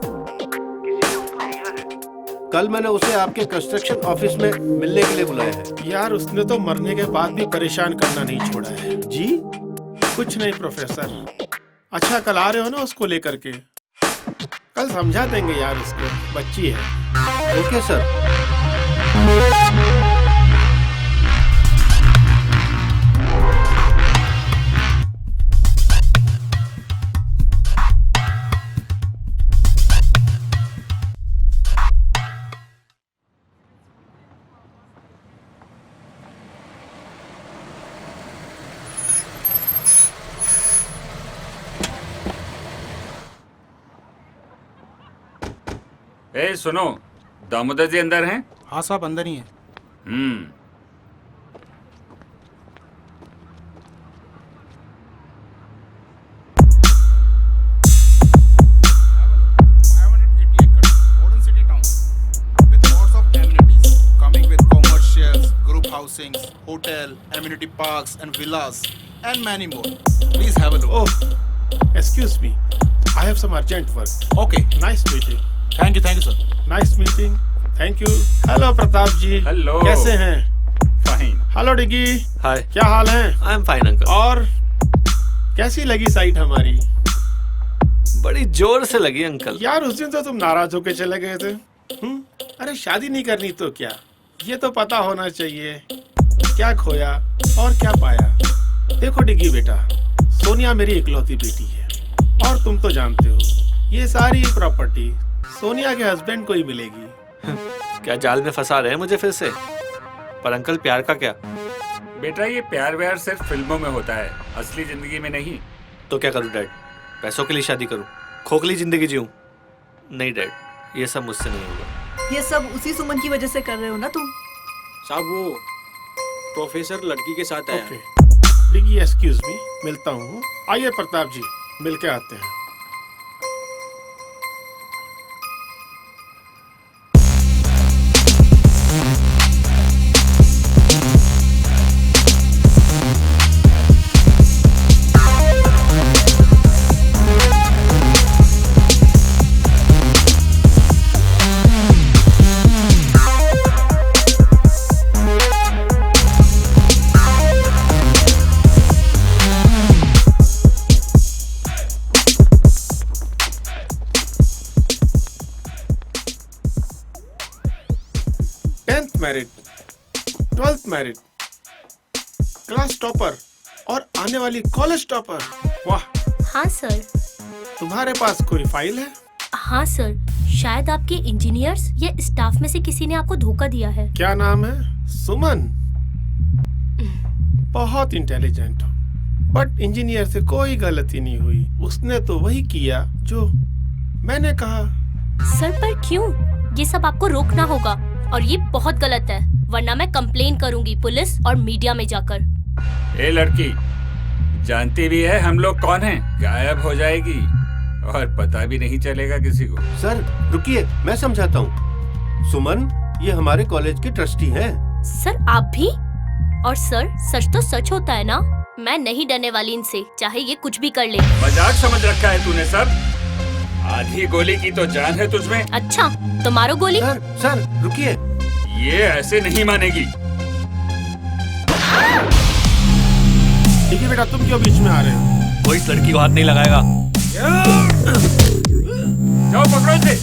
कल मैंने उसे आपके कंस्ट्रक्शन ऑफिस में मिलने के लिए बुलाया है। यार उसने तो मरने के बाद भी परेशान करना नहीं छोड़ा है। जी कुछ नहीं प्रोफेसर। अच्छा कल आ रहे हो ना उसको लेकर के? कल समझा देंगे यार उसको, बच्ची है। Okay sir. ए सुनो, दामोदर जी अंदर हैं? हाँ साहब अंदर ही हैं। Housing, hotel, amenity parks and villas and many more. Please have a look. Oh, excuse me. I have some urgent work. Okay. Nice meeting. Thank you sir. Nice meeting. Thank you. Hello Pratap ji. Hello. कैसे हैं? Fine. Hello डिगी। हाय। क्या हाल है? I am fine uncle. और कैसी लगी site हमारी? बड़ी जोर से लगी अंकल। यार उस दिन तो तुम नाराज होके चले गए थे। अरे शादी नहीं करनी तो क्या, ये तो पता होना चाहिए क्या खोया और क्या पाया। देखो डिग्गी बेटा, सोनिया मेरी इकलौती बेटी है और तुम तो जानते हो ये सारी प्रॉपर्टी सोनिया के हस्बैंड को ही मिलेगी। क्या जाल में फंसा रहे हैं मुझे फिर से? पर अंकल प्यार का क्या? बेटा ये प्यार व्यार सिर्फ फिल्मों में होता है, असली जिंदगी में नहीं। तो क्या करूं डैड? पैसों के लिए शादी करूं? खोखली जिंदगी जीऊं? नहीं डैड, ये सब मुझसे नहीं होगा। ये सब उसी सुमन की वजह से कर रहे हो ना तुम? साहब वो प्रोफेसर लड़की के साथ आया है। डिग्गी एक्सक्यूज मी, मिलता हूँ। आइए प्रताप जी, मिलके आते हैं। Married, 12th married, class topper और आने वाली कॉलेज टॉपर। वाह। हाँ सर। तुम्हारे पास कोई फाइल है? हाँ सर, शायद आपके इंजीनियर्स या स्टाफ में से किसी ने आपको धोखा दिया है। क्या नाम है? सुमन। बहुत इंटेलिजेंट हो, बट इंजीनियर से कोई गलती नहीं हुई। उसने तो वही किया जो मैंने कहा। सर पर क्यों? ये सब आपको रोकना होगा और ये बहुत गलत है, वरना मैं कंप्लेन करूंगी पुलिस और मीडिया में जाकर। ए लड़की, जानती भी है हम लोग कौन हैं? गायब हो जाएगी और पता भी नहीं चलेगा किसी को। सर रुकिए, मैं समझाता हूँ। सुमन ये हमारे कॉलेज के ट्रस्टी हैं। सर आप भी? और सर सच तो सच होता है ना? मैं नहीं डरने वाली इनसे, चाहे ये कुछ भी कर ले। मजाक समझ रखा है तूने सब? आधी गोली की तो जान है तुझमें। अच्छा तो मारो गोली। सर रुकिए। ये ऐसे नहीं मानेगी। ठीक है बेटा, तुम क्यों बीच में आ रहे हो? कोई इस लड़की को हाथ नहीं लगाएगा। जाओ पकड़ो इसे।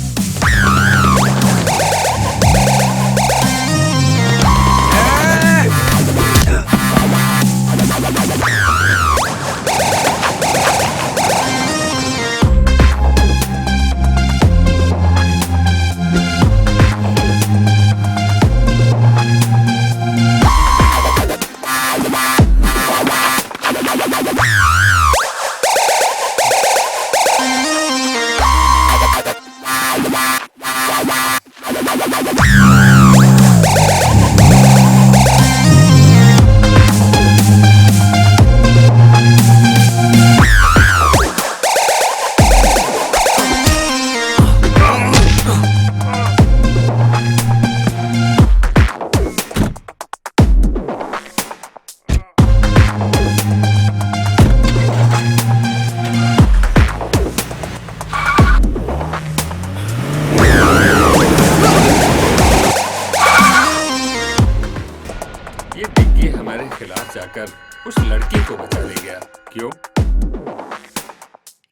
उस लड़की को बचा ले गया। क्यों?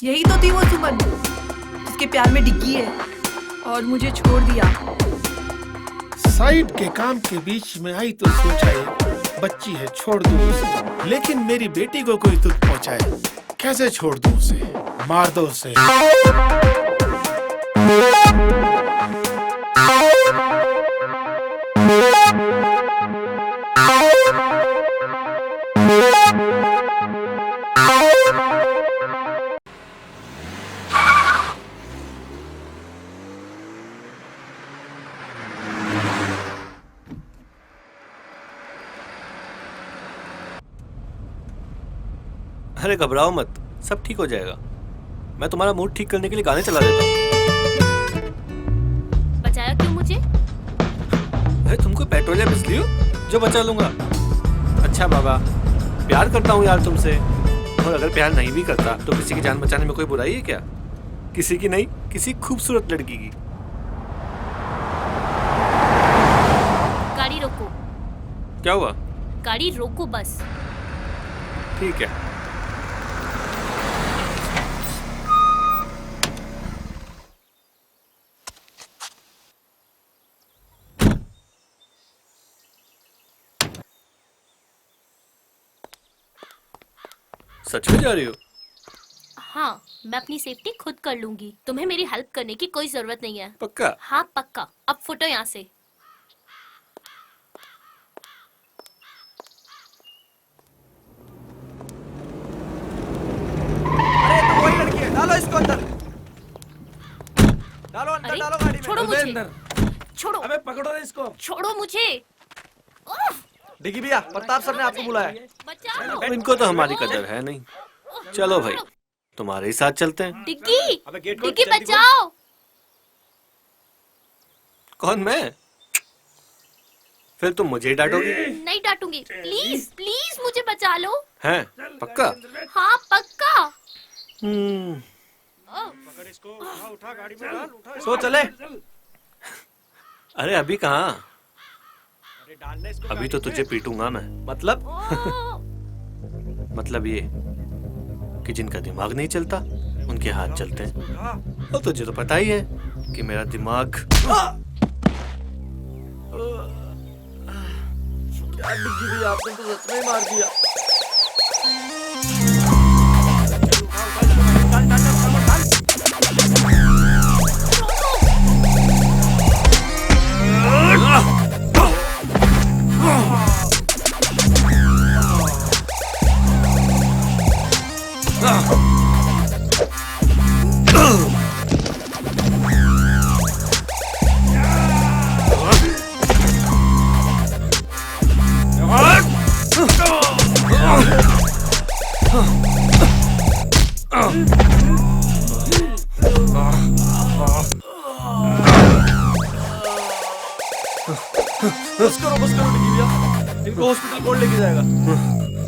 यही तो थी वो सुमन जिसके प्यार में डिग्गी है और मुझे छोड़ दिया। साइड के काम के बीच में आई तो सोचा ये बच्ची है छोड़ दूं उसे, लेकिन मेरी बेटी को कोई दुख पहुंचाए कैसे छोड़ दूं उसे? मार दो उसे। अरे घबराओ मत, सब ठीक हो जाएगा। मैं तुम्हारा मूड ठीक करने के लिए गाने चला देता हूँ। बचाया क्यों मुझे? अरे तुम कोई पेट्रोल या बिजली हो जो बचा लूंगा? अच्छा बाबा, प्यार करता हूँ यार तुमसे, और अगर प्यार नहीं भी करता तो किसी की जान बचाने में कोई बुराई है क्या? किसी की नहीं, किसी खूबसूरत लड़की की। गाड़ी रोको। क्या हुआ? गाड़ी रोको बस। ठीक है। सच में जा रही हो? हाँ, मैं अपनी सेफ्टी खुद कर लूंगी। तुम्हें मेरी हेल्प करने की कोई जरूरत नहीं है। पक्का? हाँ पक्का। अब फुटो यहाँ से। अरे तो वही लड़की है, डालो इसको अंदर। डालो अंदर, अरे, डालो गाड़ी में। छोड़ो मुझे। छोड़ो। अबे पकड़ो रे इसको। छोड़ो मुझे। डिग्गी भैया, प्रताप सर ने आपको बुलाया है। बचाओ। इनको तो हमारी कदर है नहीं। चलो भाई, तुम्हारे ही साथ चलते हैं। डिग्गी, डिग्गी बचाओ। कौन, मैं? फिर तुम मुझे ही डांटोगी? नहीं डांटूंगी। प्लीज प्लीज मुझे बचा लो। हैं? पक्का? हाँ पक्का। पकड़ इसको, उठा गाड़ी में डाल, उठा। सो चले। अरे अभी कहाँ? अभी तो तुझे पीटूंगा मैं। मतलब? मतलब ये कि जिनका दिमाग नहीं चलता उनके हाथ चलते हैं। और तुझे तो पता ही है कि मेरा दिमाग। क्या डिग्गी भैया, आपने तो सच में मार दिया। बस करो डिग्गी भैया, इनको हॉस्पिटल कौन लेके जाएगा?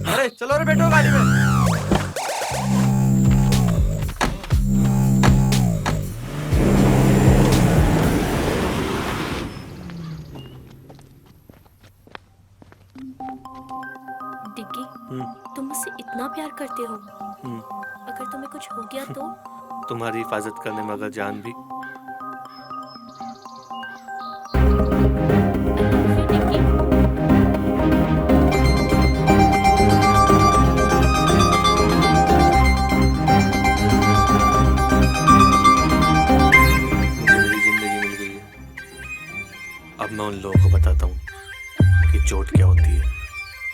अरे चलो रे बैठो गाड़ी में। डिग्गी, तुम मुझसे इतना प्यार करते हो, अगर तुम्हें कुछ हो गया तो? तुम्हारी हिफाजत करने में अगर जान भी। मेरी जिंदगी मिल गई है, अब मैं उन लोगों को बताता हूँ कि चोट क्या होती है।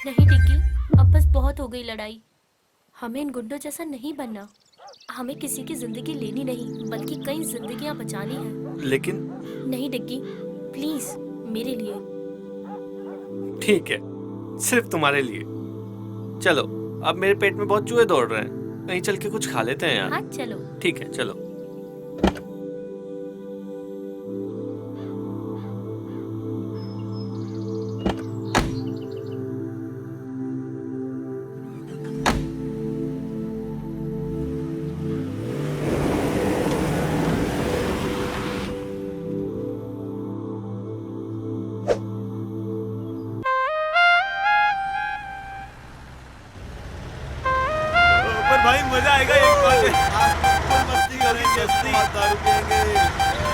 नहीं डिग्गी, अब बस बहुत हो गई लड़ाई। हमें इन गुंडों जैसा नहीं बनना। हमें किसी की जिंदगी लेनी नहीं, बल्कि कई जिंदगियां बचानी है। लेकिन नहीं डिग्गी, प्लीज मेरे लिए। ठीक है, सिर्फ तुम्हारे लिए। चलो, अब मेरे पेट में बहुत चूहे दौड़ रहे हैं, कहीं चल के कुछ खा लेते हैं यार। हाँ चलो। ठीक है, चलो। भाई मजा आएगा एक बार मस्ती करेंगे, दारू पिएंगे।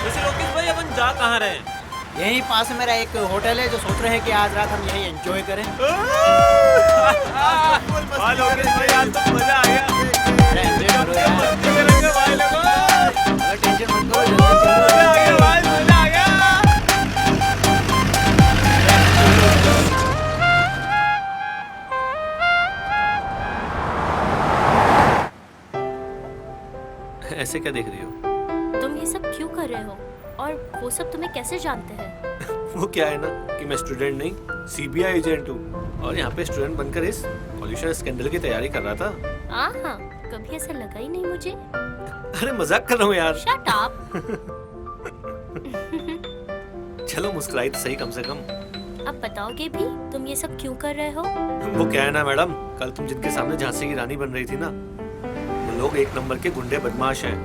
वैसे लोकेश भाई अपन जा कहाँ रहे हैं? यहीं पास मेरा एक होटल है जो सोच रहे हैं कि आज रात हम यहीं एंजॉय करें। लोकेश भाई आज तो मजा आ गया। टेंशन मत करो, मजा आ गया भाई, मजा आ गया। ऐसे क्या देख रही हो? तुम ये सब क्यों कर रहे हो? और वो सब तुम्हें कैसे जानते हैं? वो क्या है ना कि मैं स्टूडेंट नहीं, सीबीआई एजेंट हूँ, और यहाँ पे स्टूडेंट बनकर इस पॉल्यूशन स्कैंडल की तैयारी कर रहा था। हाँ, कभी ऐसा लगा ही नहीं मुझे। अरे मजाक कर रहा हूँ यार। Shut up. चलो मुस्कुराई तो सही कम से कम। अब बताओगे भी तुम ये सब क्यों कर रहे हो? वो क्या है ना मैडम, कल तुम जिनके सामने झांसी की रानी बन रही थी ना, वो लोग एक नंबर के गुंडे बदमाश हैं।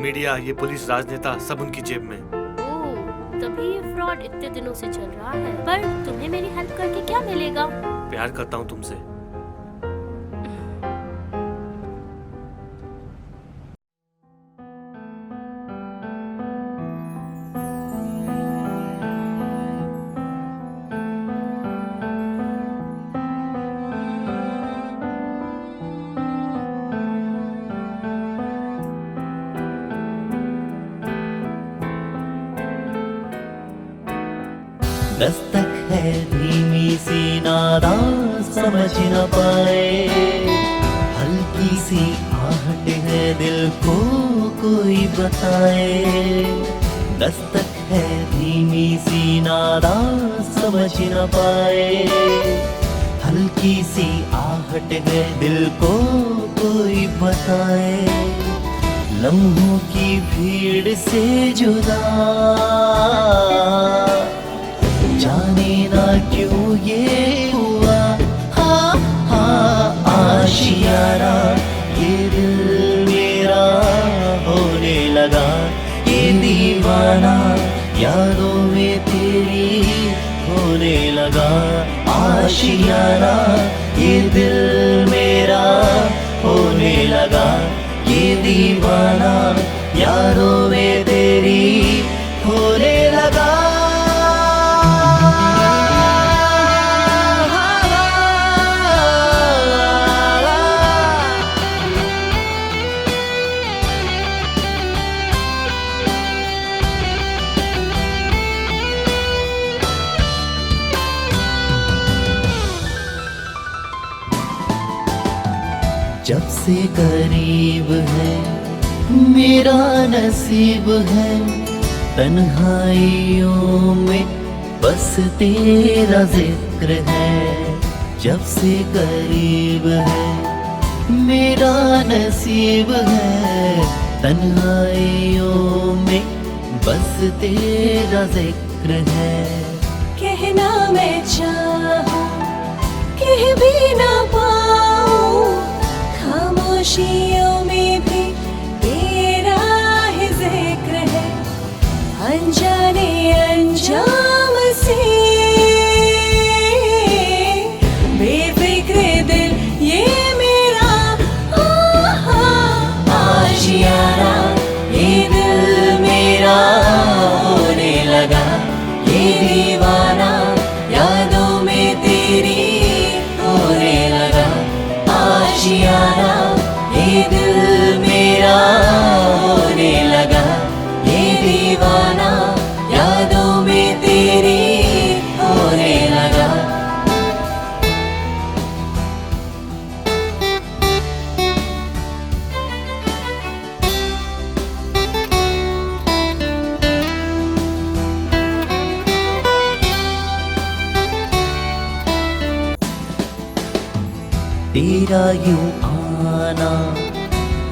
मीडिया, ये पुलिस, राजनेता सब उनकी जेब में। ओह, तभी ये फ्रॉड इतने दिनों से चल रहा है। पर तुम्हें मेरी हेल्प करके क्या मिलेगा? प्यार करता हूँ तुमसे। दस्तक है धीमी सी नादा समझ न पाए, हल्की सी आहट है दिल को कोई बताए। दस्तक है धीमी सी नादा समझ न पाए, हल्की सी आहट है दिल को कोई बताए। लम्हों की भीड़ से जुदा जाने ना क्यों ये हुआ, हाँ हाँ आशियाना ये दिल मेरा होने लगा। ये दीवाना यादों में तेरी होने लगा। आशियाना ये दिल मेरा होने लगा। ये दीवाना यादों में तेरी होने लगा। जब से करीब है मेरा नसीब है, तन्हाइयों में बस तेरा जिक्र है। जब से करीब है मेरा नसीब है, तन्हाइयों में बस तेरा जिक्र है। कहना मैं चाहूं कह भी ना पाऊं, तेरा यूं आना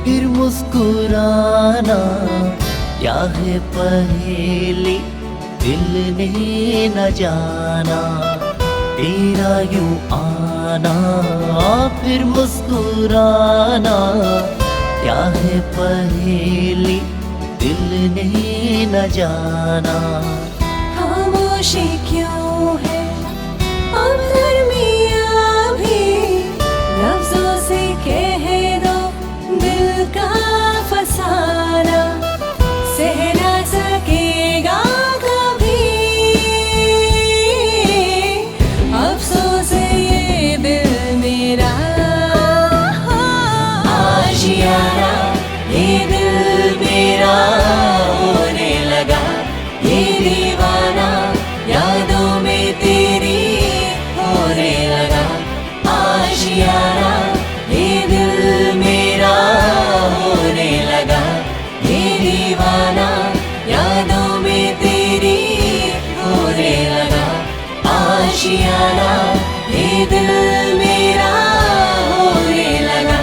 फिर मुस्कुराना, क्या है पहेली दिल ने न जाना। तेरा यूं आना फिर मुस्कुराना, क्या है पहेली दिल ने न जाना। खामोशी क्यों है अब दरमियाँ भी, लफ्जों से कह दो दिल का फसाना, सह ना सकेगा कभी अफसोस ये दिल मेरा। आशियाना ये दिल मेरा होने लगा, ये दीवाना यादों में तेरी होने लगा। आशियाना ये दिल मेरा होने लगा, ये दीवाना यादों में तेरी होने लगा। आशियाना ये दिल मेरा होने लगा,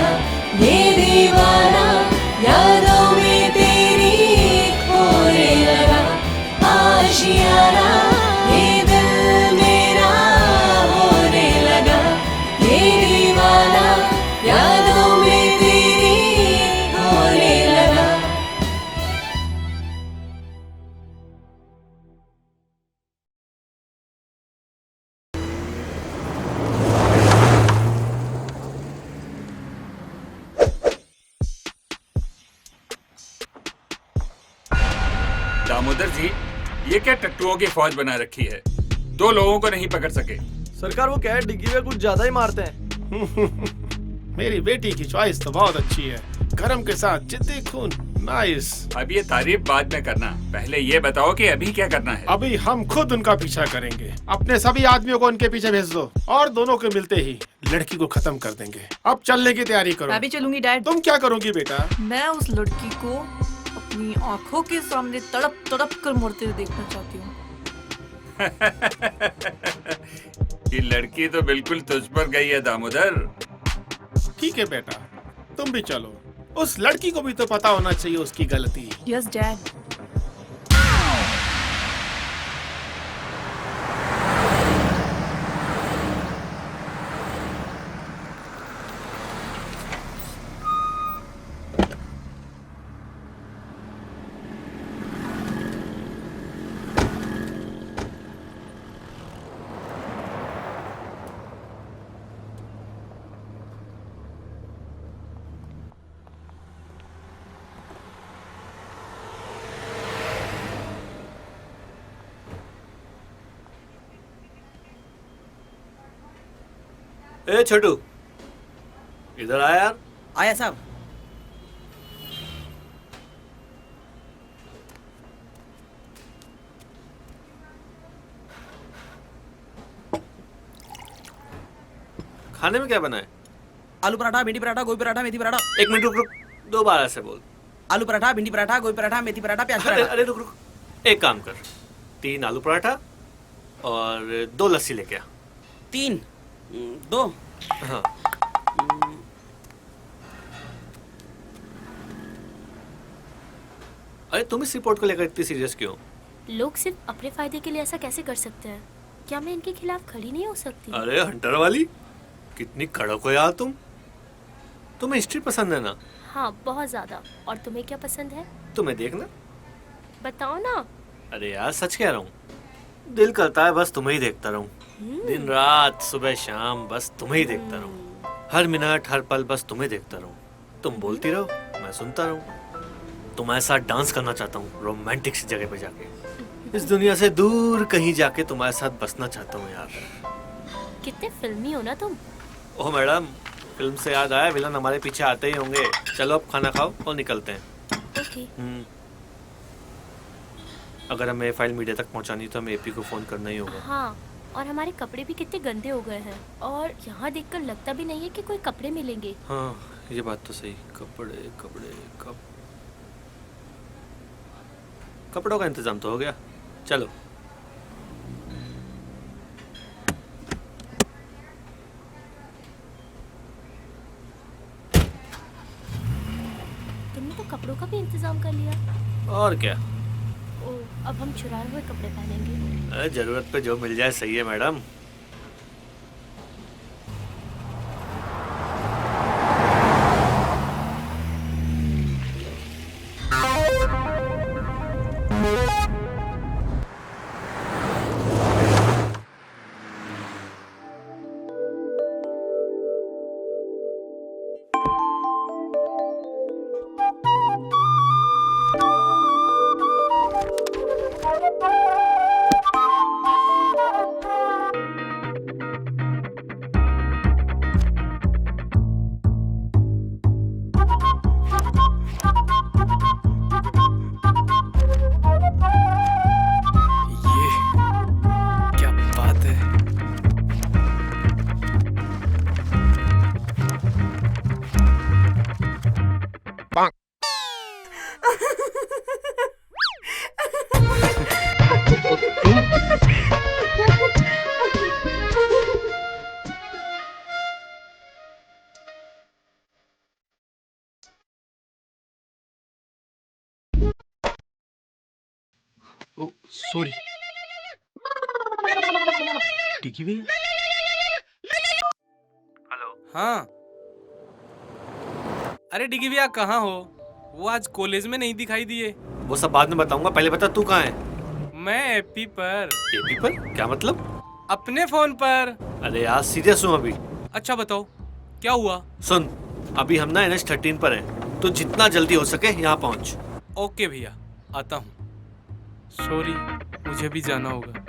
ये दीवाना यादों में तेरी होने लगा। आशियाना ये दिल मेरा होने लगा, ये दीवाना यादों में तेरी होने लगा। दामोदर जी, ये क्या टट्टुओं की फौज बना रखी है? 2 लोगों को नहीं पकड़ सके। सरकार वो क्या है, डिग्गी में कुछ ज्यादा ही मारते हैं। मेरी बेटी की चॉइस तो बहुत अच्छी है, गरम के साथ जिद्दी खून, नाइस। अब ये तारीफ बाद में करना, पहले ये बताओ कि अभी क्या करना है। अभी हम खुद उनका पीछा करेंगे, अपने सभी आदमियों को उनके पीछे भेज दो और दोनों को मिलते ही लड़की को खत्म कर देंगे। अब चलने की तैयारी करो। मैं भी चलूंगी डैड। तुम क्या करोगी बेटा? मैं उस लड़की को अपनी आंखों के सामने तड़प तड़प कर मरते हुए देखना चाहती हूँ। ये लड़की तो बिल्कुल तुझ पर गई है दामोदर। ठीक है बेटा, तुम भी चलो। उस लड़की को भी तो पता होना चाहिए उसकी गलती। Yes dad. ए छोटू, इधर आया यार। आया साहब। खाने में क्या बना है? आलू पराठा, भिंडी पराठा, गोभी पराठा, मेथी पराठा। 1 मिनट रुक रुक, 2 बार ऐसे बोल। आलू पराठा, भिंडी पराठा, गोभी पराठा, मेथी पराठा, प्याज अरे पराठा। अरे रुक रुक, एक काम कर, 3 आलू पराठा और 2 लस्सी लेके आ। 3, 2। हाँ। अरे तुम इस रिपोर्ट को लेकर इतनी सीरियस क्यों? लोग सिर्फ अपने फायदे के लिए ऐसा कैसे कर सकते हैं? क्या मैं इनके खिलाफ खड़ी नहीं हो सकती? अरे हंटर वाली, कितनी कड़क हो यार तुम। तुम्हें हिस्ट्री पसंद है ना? हाँ, बहुत ज्यादा। और तुम्हें क्या पसंद है? तुम्हें देखना। बताओ ना। अरे यार सच कह रहा हूँ, दिल करता है बस तुम्हें ही देखता रहूं। दिन रात सुबह शाम बस तुम्हें ही देखता रहूं, हर मिनट हर पल बस तुम्हें देखता रहूं। तुम बोलती रहो, मैं सुनता रहूं। तुम ऐसा डांस करना चाहता हूँ रोमांटिक सी जगह पे जाके, इस दुनिया से दूर कहीं जाके तुम्हारे साथ बसना चाहता हूँ यार। कितने फिल्मी हो ना तुम। ओह मैडम, फिल्म से याद आया, विलन हमारे पीछे आते ही होंगे। चलो अब खाना खाओ और निकलते हैं। ओके। अगर हमें फाइल मीडिया तक पहुंचानी तो हमें एपी को फोन करना ही होगा। हाँ, और हमारे कपड़े भी कितने गंदे हो गए हैं और यहाँ देखकर लगता भी नहीं है कि कोई कपड़े मिलेंगे। हाँ ये बात तो सही। कपड़े कपड़े कपड़ों का इंतजाम तो हो गया। चलो और क्या, ओ, अब हम चुराए हुए कपड़े पहनेंगे। अरे जरूरत पे जो मिल जाए सही है मैडम। क्या बात है। ओ सॉरी। टिकी भैया। हाँ, अरे डिगी भैया कहाँ हो? वो आज कॉलेज में नहीं दिखाई दिए। वो सब बाद में बताऊंगा, पहले बता तू कहाँ है? मैं एपी पर। एपी पर? क्या मतलब? अपने फोन पर। अरे यार सीरियस हूँ अभी। अच्छा बताओ क्या हुआ? सुन, अभी हम ना NH13 पर हैं, तो जितना जल्दी हो सके यहाँ पहुँच। ओके भैया, आता हूँ। सॉरी, मुझे भी जाना होगा।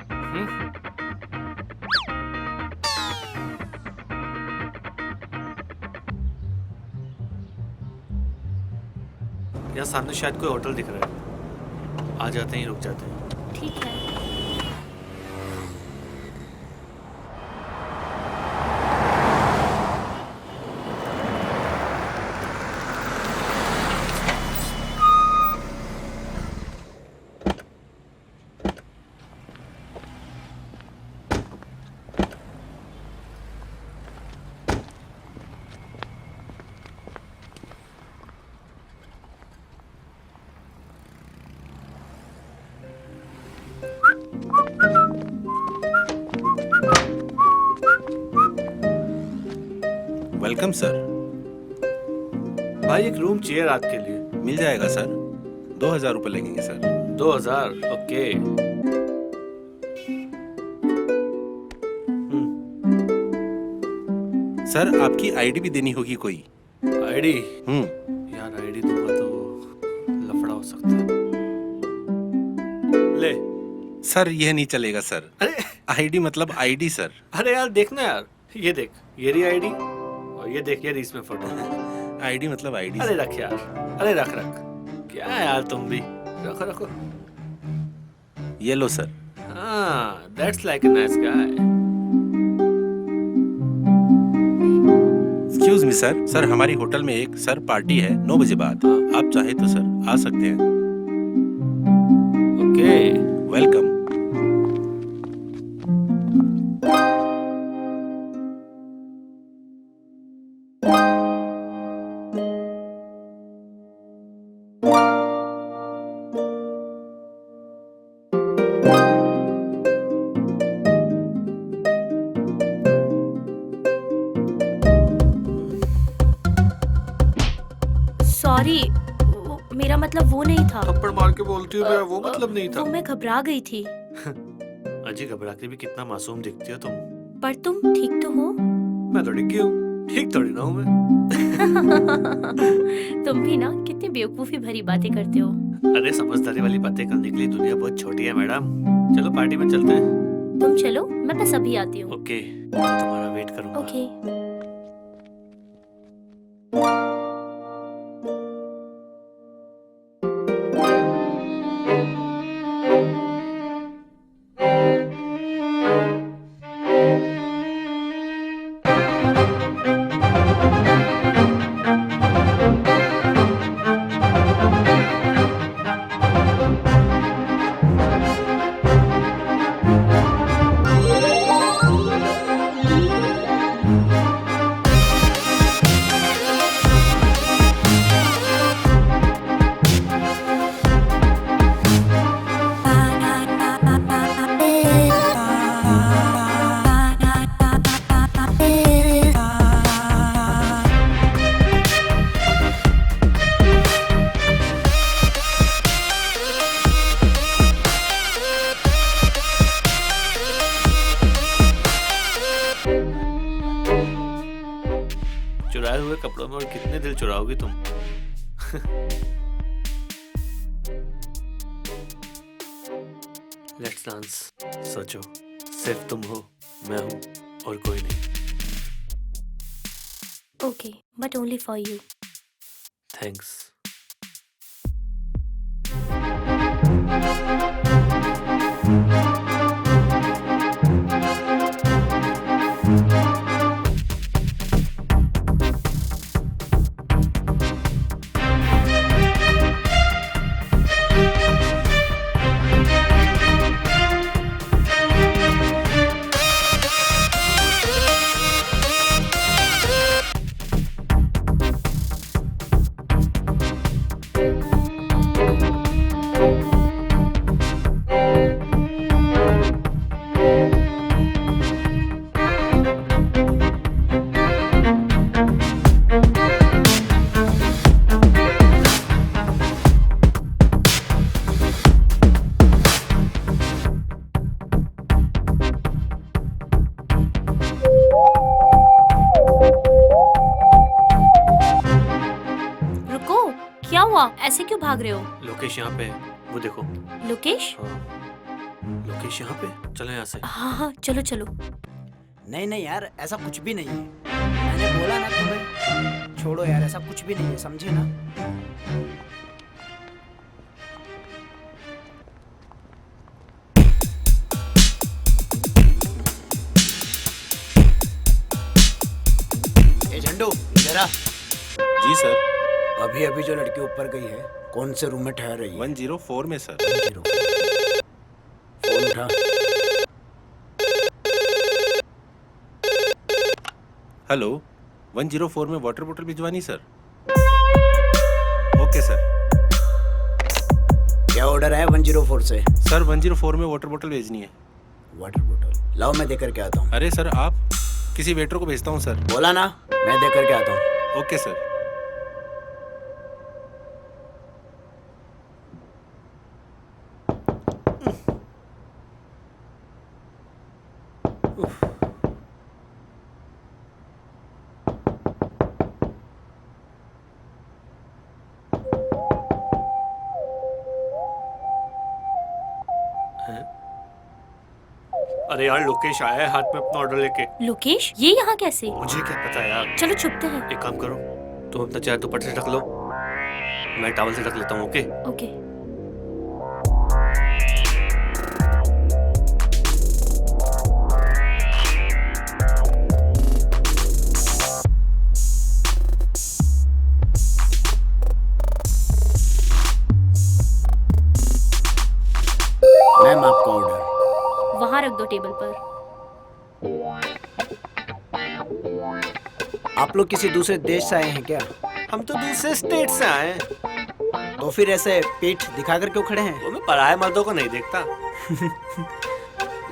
यहाँ सामने शायद कोई होटल दिख रहा है, आ जाते हैं, रुक जाते हैं। ठीक है। Welcome sir. भाई एक रूम चाहिए रात के लिए। मिल जाएगा सर, 2000 रुपये लगेंगे सर। 2000? ओके। सर आपकी आईडी भी देनी होगी कोई। आईडी? यार आईडी दूंगा तो लफड़ा हो सकता है। ले। सर यह नहीं चलेगा सर। अरे आईडी मतलब आईडी सर। अरे यार देखना यार, ये देख, ये रही आईडी, और ये देख, ये रही इसमें फोटो। आईडी मतलब आईडी। अरे रख यार, अरे रख रख, क्या यार तुम भी, रखो रखो। ये लो सर। हाँ, that's like a nice guy. Excuse me sir, sir हमारी होटल में एक सर पार्टी है 9 बजे बाद। आप चाहे तो सर आ सकते हैं। Okay, welcome. सॉरी, मेरा मतलब वो नहीं था। थप्पड़ मार के बोलती हूँ, मेरा वो मतलब नहीं था। वो मैं घबरा गई थी। अजी घबरा के भी कितना मासूम दिखती हो तुम। पर तुम ठीक तो हो? मैं तो डिग्गी हूँ, ठीक थोड़ी ना हूँ मैं। तुम भी ना कितनी बेवकूफी भरी बातें करते हो। अरे समझदारी वाली बातें करने के लिए दुनिया बहुत छोटी है मैडम। चलो पार्टी में चलते हैं। तुम चलो, मैं बस अभी आती हूँ। ओके, मैं तुम्हारा वेट करूँगा। ओके। कपड़ों में और कितने दिल चुराओगी तुम? Let's dance. सोचो, सिर्फ तुम हो, मैं हूँ और कोई नहीं। Okay, but only for you. Thanks. रुको, क्या हुआ? ऐसे क्यों भाग रहे हो? लोकेश यहाँ पे है, वो देखो। लोकेश? लोकेश यहाँ पे? चलो यहाँ से। हाँ हाँ, चलो चलो। नहीं नहीं यार, ऐसा कुछ भी नहीं है। मैंने बोला ना तुम्हें, छोड़ो यार, ऐसा कुछ भी नहीं है, समझे ना? ए झंडू, इधर आ। जी सर। अभी अभी जो लड़की ऊपर गई है, कौन से रूम में ठहर रही है? 104 में सर। फोन उठा। हेलो, 104 में वाटर बोतल भिजवानी सर। Okay sir. क्या ऑर्डर है 104 से? सर 104 में वाटर बोतल भेजनी है। वाटर बोतल लाओ, मैं देकर के आता हूँ। अरे सर, आप किसी वेटर को भेजता हूँ सर। बोला ना, मैं देकर के आता हूँ। Okay sir. अरे यार, लोकेश आया है हाथ में अपना ऑर्डर लेके। लोकेश? ये यहाँ कैसे? मुझे क्या पता यार। चलो छुपते हैं। एक काम करो, तुम अपना चेहरा दुपट्टे से ढक लो, मैं टॉवल से ढक लेता हूँ। Okay okay. मैम, आपका ऑर्डर। वहाँ रख दो टेबल पर। आप लोग किसी दूसरे देश से आए हैं क्या? हम तो दूसरे स्टेट से आए हैं। तो फिर ऐसे पीठ दिखाकर क्यों खड़े हैं? वो मैं पराये मर्दों को नहीं देखता।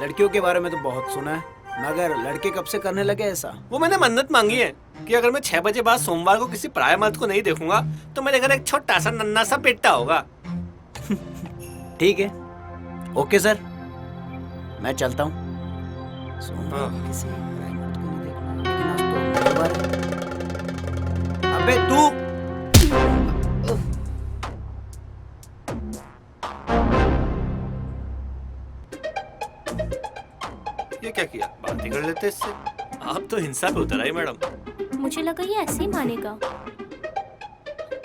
लड़कियों के बारे में तो बहुत सुना है, मगर लड़के कब से करने लगे ऐसा? वो मैंने मन्नत मांगी है कि अगर मैं 6 बजे बाद सोमवार को किसी पराये मर्द को नहीं देखूंगा तो मेरे घर एक छोटा सा नन्ना सा बेटा होगा। ठीक है, ओके सर, मैं चलता हूँ। किसी पराये मर्द को नहीं देखना, लेकिन आज तो मंगलवार है। अबे तू! ये क्या किया? बात ही कर लेते इससे। आप तो हिंसा पे उतर आई मैडम। मुझे लगा ये ऐसे ही मानेगा।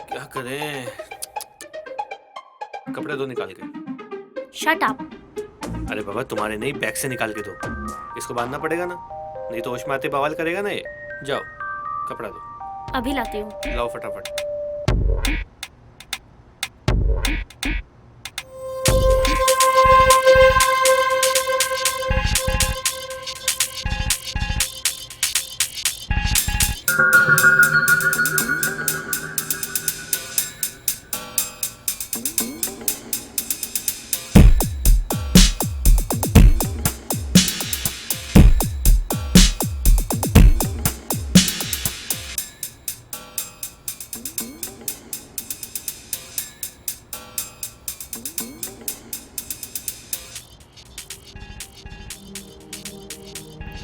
क्या करें? कपड़े दो निकाल के। Shut up. अरे बाबा, तुम्हारे नहीं, बैग से निकाल के दो। इसको बांधना पड़ेगा ना, नहीं तो होश में आते बवाल करेगा ना ये। जाओ, कपड़ा दो। अभी लाती हूँ। लाओ फटाफट।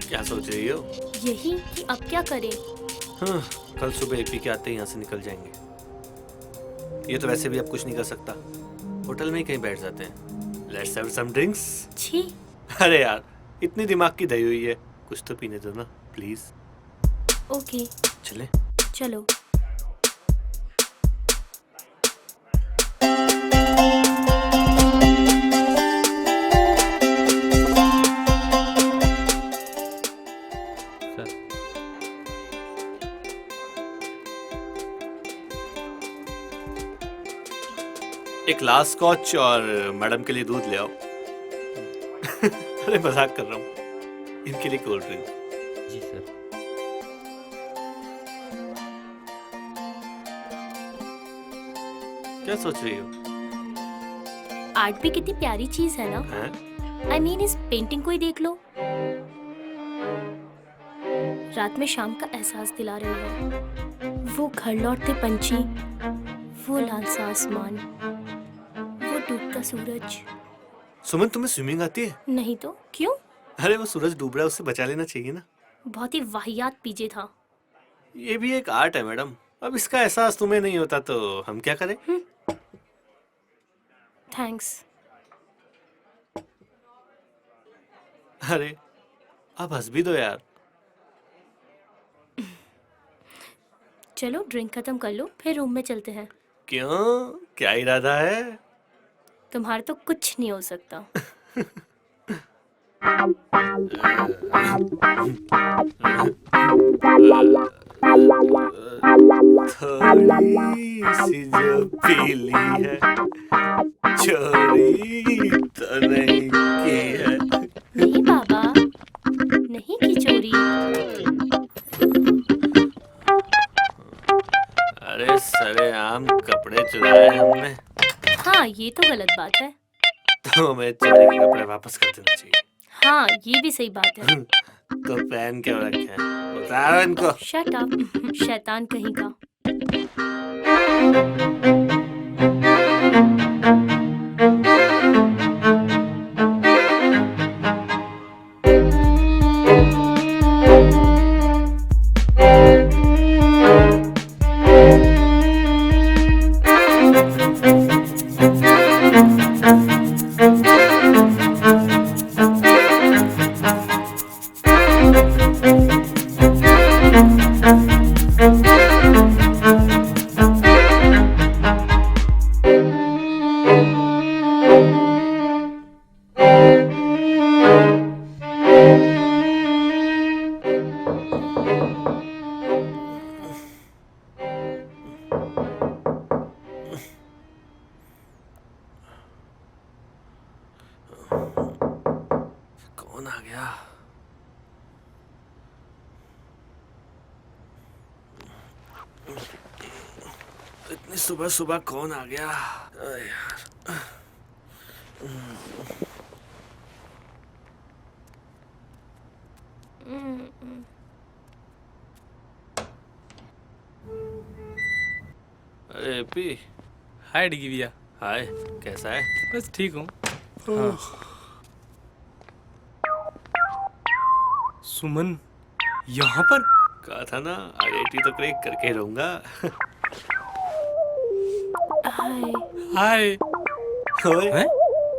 क्या सोच रही हो? यही कि अब क्या करें? हाँ, कल सुबह एपी के आते ही यहाँ से निकल जाएंगे। ये तो वैसे भी अब कुछ नहीं कर सकता, होटल में ही कहीं बैठ जाते हैं। Let's have some drinks. छी। अरे यार इतनी दिमाग की दही हुई है, कुछ तो पीने दो ना प्लीज। ओके चले चलो। एक लास्ट स्कॉच और मैडम के लिए दूध ले आओ। अरे मजाक कर रहा हूँ, इनके लिए कोल्ड ड्रिंक। जी सर। क्या सोच रही हो? आर्ट भी कितनी प्यारी चीज है ना। आई मीन इस पेंटिंग को ही देख लो, रात में शाम का एहसास दिला रही हो। वो घर लौटते पंछी, वो लाल सा आसमान, वो डूबता सूरज। सुमन तुम्हें स्विमिंग आती है? नहीं तो क्यों? अरे वो सूरज डूब रहा है, उससे बचा लेना चाहिए ना। बहुत ही वाहियात पीजे था। ये भी एक आर्ट है मैडम, अब इसका एहसास तुम्हें नहीं होता तो हम क्या करें? थैंक्स। अरे अब हंस भी दो यार। चलो ड्रिंक खत्म कर लो, फिर रूम में चलते हैं। क्यों, क्या इरादा है? तुम्हारा तो कुछ नहीं हो सकता। थोड़ी सी जो पीली है, चोरी तो नहीं की है। नहीं बाबा, नहीं की चोरी। अरे सरेआम कपड़े चुराए हमने। हाँ ये तो गलत बात है। तो हमें चोरी के कपड़े वापस कर देना चाहिए। हाँ ये भी सही बात है। तो पहन क्यों रखे हैं? बताओ इनको। शट अप, शैतान कहीं का। कौन आ गया? इतनी सुबह सुबह कौन आ गया? यार अरे पी। हाय डिगी भैया। हाय, कैसा है? बस ठीक हूँ। सुमन यहाँ पर? कहा था ना आईआईटी तो क्रैक करके रहूंगा। हाय। हाय। ओए,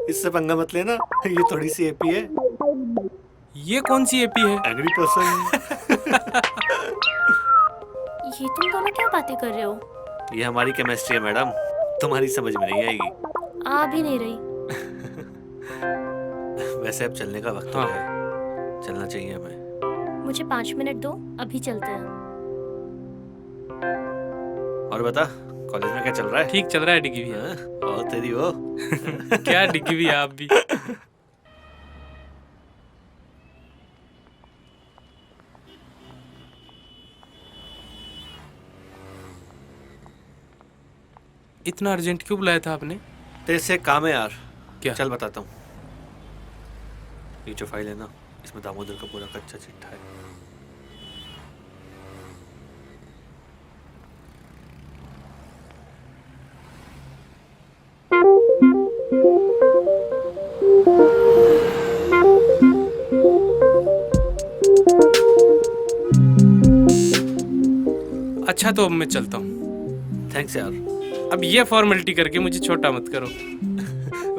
इससे पंगा मत लेना, ये थोड़ी सी एपी है। ये कौन सी एपी है? Angry person. ये तुम दोनों क्या बातें कर रहे हो? ये हमारी केमिस्ट्री है मैडम, तुम्हारी समझ में नहीं आएगी। आ भी नहीं रही। वैसे अब चलने का वक्त हो गया है, चलना चाहिए हमें। मुझे 5 मिनट दो, अभी चलते हैं। और बता कॉलेज में क्या चल रहा है? ठीक चल रहा है डिगी भैया। और तेरी वो क्या डिगी भैया आप भी। इतना अर्जेंट क्यों बुलाया था आपने? तेरे से काम है यार। क्या? चल बताता हूँ। ये जो फाइल है ना, इसमें दामोदर का पूरा कच्चा चिट्ठा है। अच्छा तो अब मैं चलता हूँ। थैंक्स यार। अब ये फॉर्मेलिटी करके मुझे छोटा मत करो।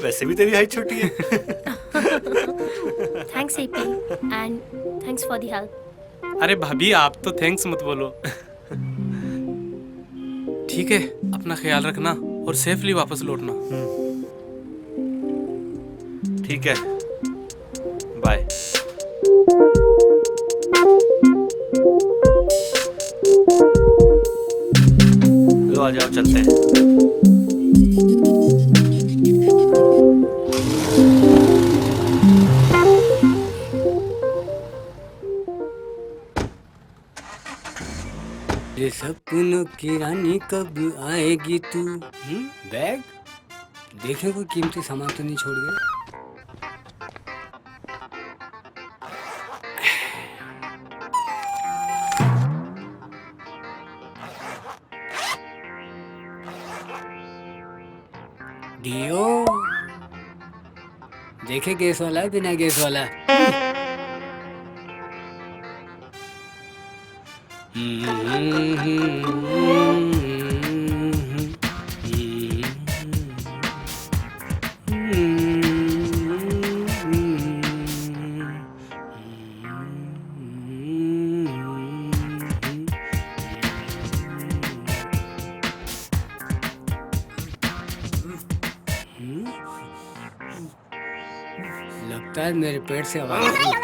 वैसे भी तेरी हाइट छोटी है। Thanks AP and thanks for the help. अरे भाभी आप तो थैंक्स मत बोलो। ठीक है, अपना ख्याल रखना और सेफली वापस लौटना। ठीक है, बाय। लो आ जाओ, चलते हैं। ये सपनों की रानी कब आएगी तू? बैग देखें कोई कीमती सामान तो नहीं छोड़ गया। डियो देखे गैस वाला है बिना गैस वाला है। लगता है मेरे पेट से आवाज आ रही है।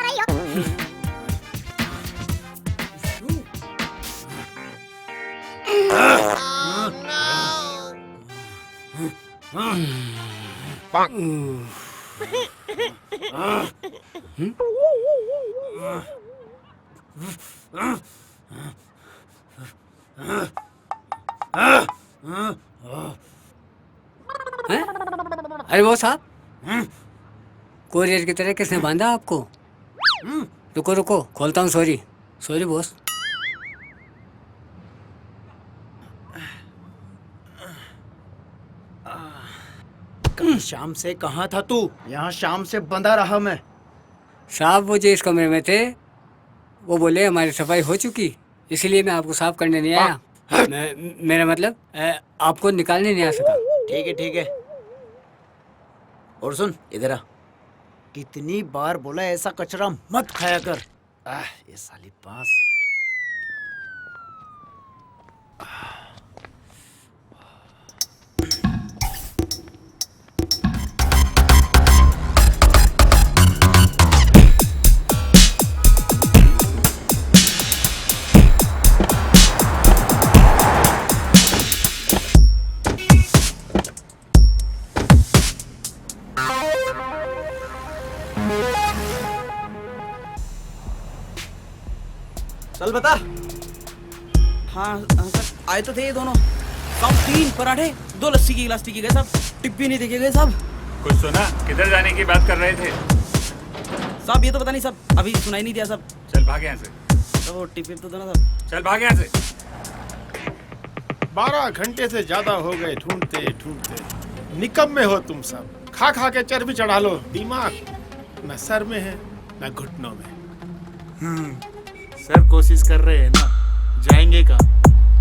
अरे वो साहब, कोरियर की तरह किसने बांधा आपको? रुको रुको, खोलता हूँ। Sorry sorry boss. कल शाम से कहाँ था तू? यहाँ शाम से बंधा रहा मैं। साहब वो जो इस कमरे में थे वो बोले हमारी सफाई हो चुकी, इसलिए मैं आपको साफ करने नहीं आया। मेरा मतलब आपको निकालने नहीं आ सका। ठीक है ठीक है। और सुन इधर आ, कितनी बार बोला ऐसा कचरा मत खाया कर। ये साली बांस। चल बता। हाँ सर, आए तो थे ये दोनों। साहब 3 पराठे 2 लस्सी की गिलास पी के गए साहब, टिप भी नहीं देखे गए साहब। कुछ सुना? किधर जाने की बात कर रहे थे? साहब ये तो पता नहीं साहब, अभी सुनाई नहीं दिया साहब। चल भाग यहाँ से। तो वो टिप तो दो ना साहब। चल भाग यहाँ से। 12 घंटे से ज्यादा हो गए ढूंढते ढूंढते। निकम्मे हो तुम सब। खा खा के चर्बी चढ़ा लो। दिमाग न सर में है न घुटनों में। सर कोशिश कर रहे हैं ना, जाएंगे कहाँ?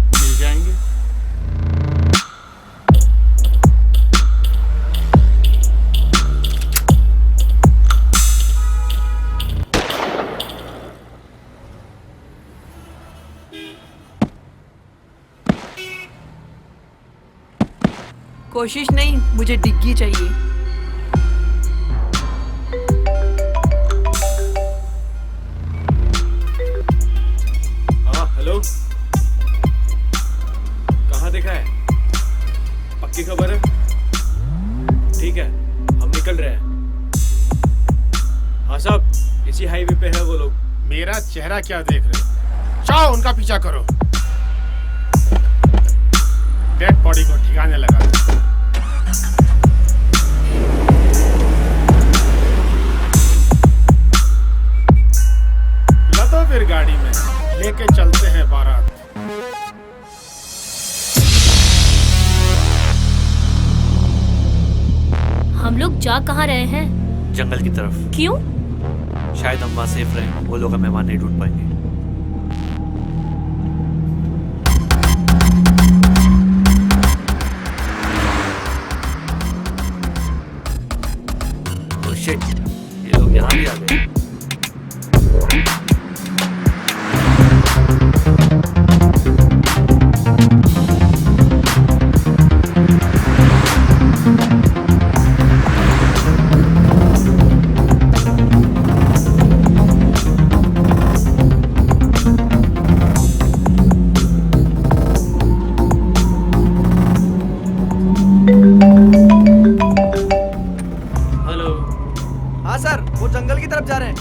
मिल जाएंगे। कोशिश नहीं, मुझे डिग्गी चाहिए। हेलो, कहाँ देखा है? पक्की खबर है? ठीक है, हम निकल रहे हैं। हाँ साहब, इसी हाईवे पे है वो लोग। मेरा चेहरा क्या देख रहे हो? जाओ उनका पीछा करो। डेड बॉडी को ठिकाने लगा। लदो फिर गाड़ी में, लेके चलते हैं बारात। हम लोग जा कहाँ रहे हैं? जंगल की तरफ। क्यों? शायद हम वहाँ सेफ रहें, वो लोग हमें वहाँ नहीं ढूंढ पाएंगे। शिट, ये लोग यहाँ भी आ गए। हाँ सर, वो जंगल की तरफ जा रहे हैं।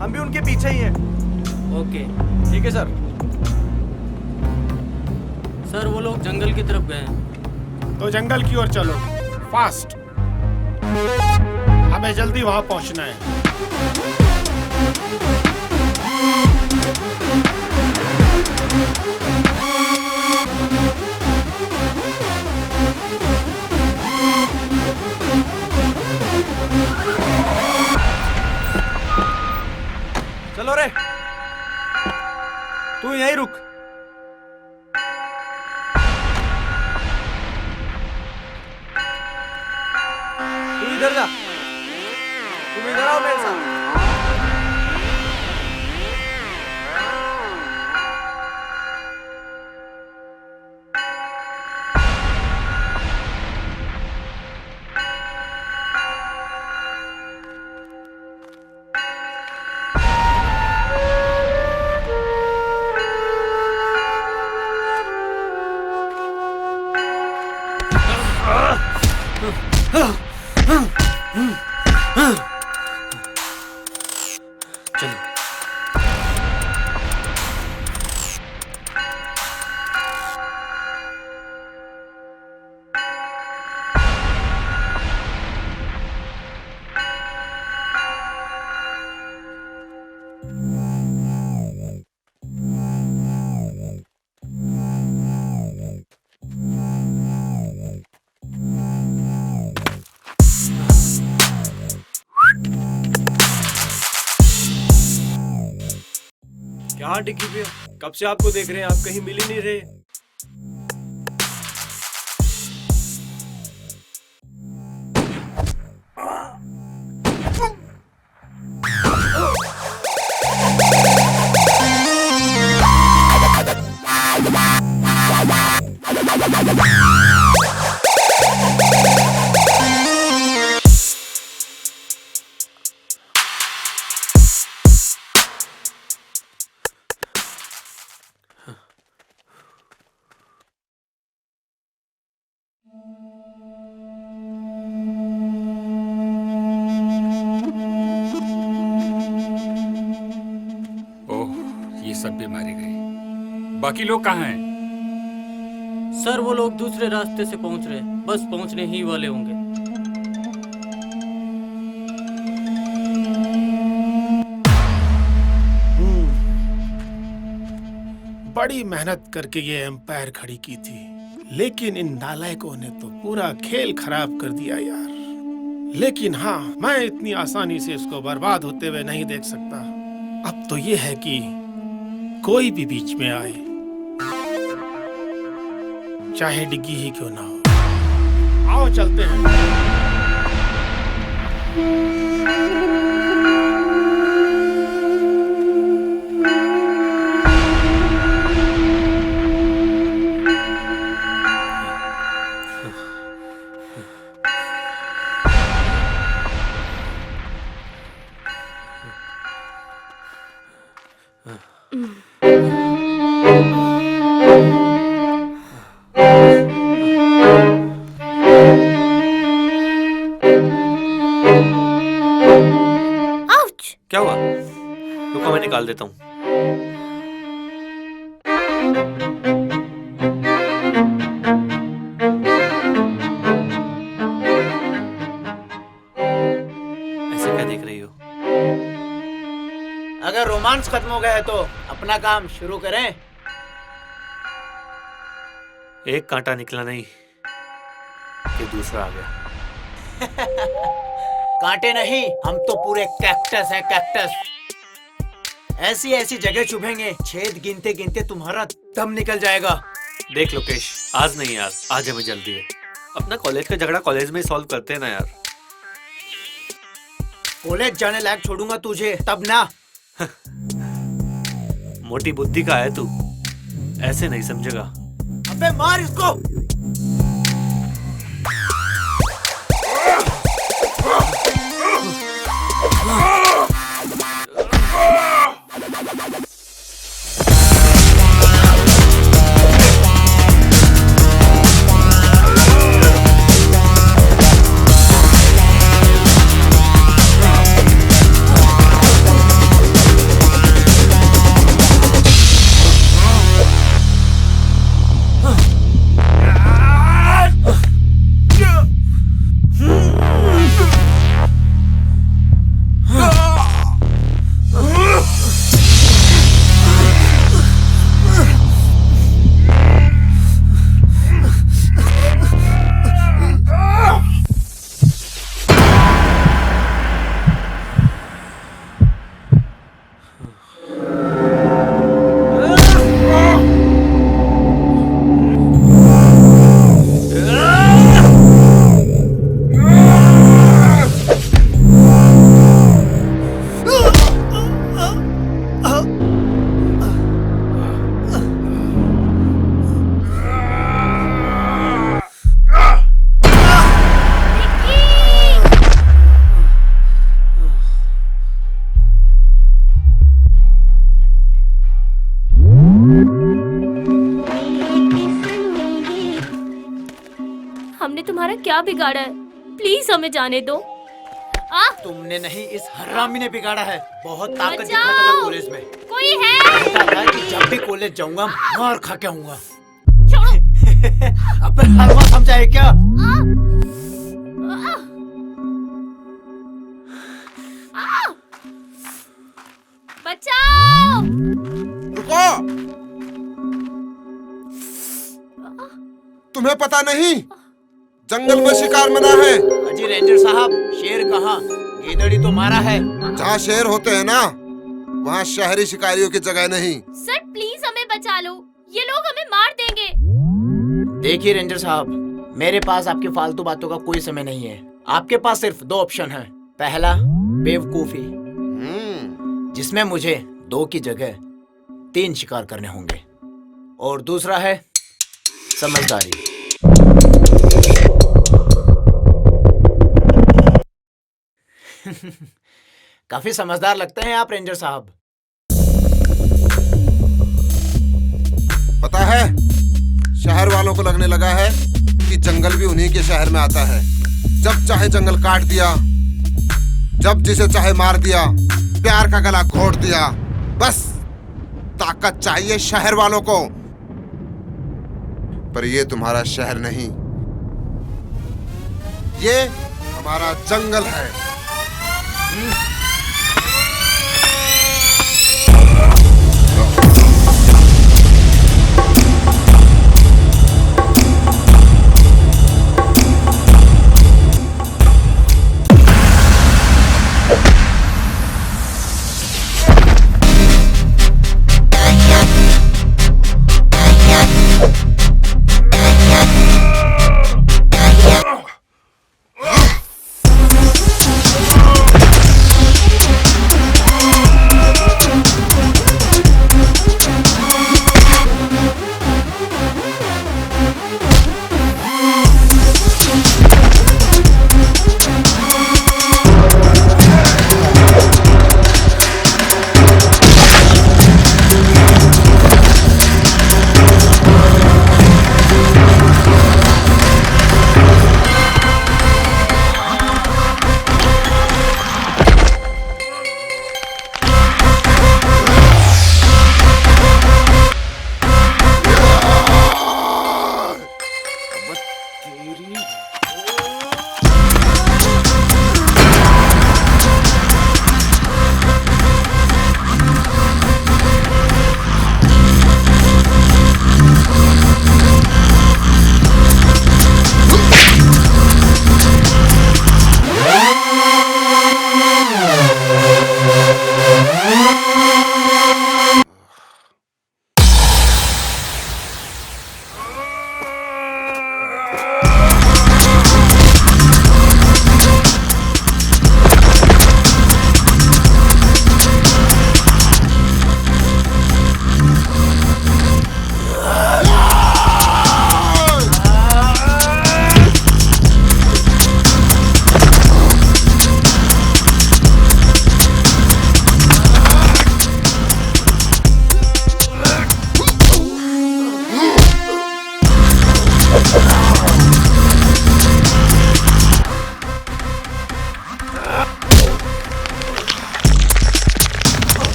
हम भी उनके पीछे ही हैं। ओके, ठीक है सर। सर वो लोग जंगल की तरफ गए हैं। तो जंगल की ओर चलो, फास्ट। हमें जल्दी वहां पहुंचना है। चलो रे, तू यहीं रुक। तू इधर जा, तुम इधर आओ मेरे साथ। क्या डिग्गी पे? कब से आपको देख रहे हैं, आप कहीं मिल ही नहीं रहे। ओह, ये सब भी मारे गए। बाकी लोग कहाँ हैं? सर वो लोग दूसरे रास्ते से पहुंच रहे हैं, बस पहुंचने ही वाले होंगे। बड़ी मेहनत करके ये एम्पायर खड़ी की थी, लेकिन इन नालायकों ने तो पूरा खेल खराब कर दिया यार। लेकिन हाँ, मैं इतनी आसानी से इसको बर्बाद होते हुए नहीं देख सकता। अब तो ये है कि कोई भी बीच में आए, चाहे डिग्गी ही क्यों ना हो। आओ चलते हैं। क्या हुआ? रुको, मैं निकाल देता हूँ। ऐसे क्या देख रही हो? अगर रोमांस खत्म हो गया है तो अपना काम शुरू करें। एक कांटा निकला नहीं कि दूसरा आ गया। कांटे नहीं, हम तो पूरे कैक्टस है, कैक्टस। ऐसी ऐसी जगह चुभेंगे, छेद गिनते गिनते तुम्हारा दम निकल जाएगा। देख लोकेश, आज नहीं यार, आज हमें जल्दी है। अपना कॉलेज का झगड़ा कॉलेज में ही सॉल्व करते हैं ना यार। कॉलेज जाने लायक छोड़ूंगा तुझे तब ना। मोटी बुद्धि का है तू, ऐसे नहीं समझेगा। अबे मार इसको। हमने तुम्हारा क्या बिगाड़ा है? प्लीज हमें जाने दो। तुमने नहीं, इस हरामी ने बिगाड़ा है। बहुत ताकत बचाओ! दिखाता था कॉलेज में। कोई है? कहता था कि जब भी कॉलेज जाऊंगा मार खा के आऊंगा। अब हर बात समझाए क्या? बचाओ! रुको! तुम्हें पता नहीं जंगल में शिकार मना है। अजी रेंजर साहब, शेर कहाँ? गीदड़ी तो मारा है। जहाँ शेर होते हैं ना, वहाँ शहरी शिकारियों की जगह नहीं। सर प्लीज हमें बचा लो, ये लोग हमें मार देंगे। देखिए रेंजर साहब, मेरे पास आपकी फालतू बातों का कोई समय नहीं है। आपके पास सिर्फ दो ऑप्शन हैं। पहला बेवकूफी, जिसमें मुझे 2 की जगह 3 शिकार करने होंगे, और दूसरा है समझदारी। काफी समझदार लगते हैं आप रेंजर साहब। पता है, शहर वालों को लगने लगा है कि जंगल भी उन्हीं के शहर में आता है। जब चाहे जंगल काट दिया, जब जिसे चाहे मार दिया, प्यार का गला घोट दिया। बस ताकत चाहिए शहर वालों को। पर ये तुम्हारा शहर नहीं, ये हमारा जंगल है।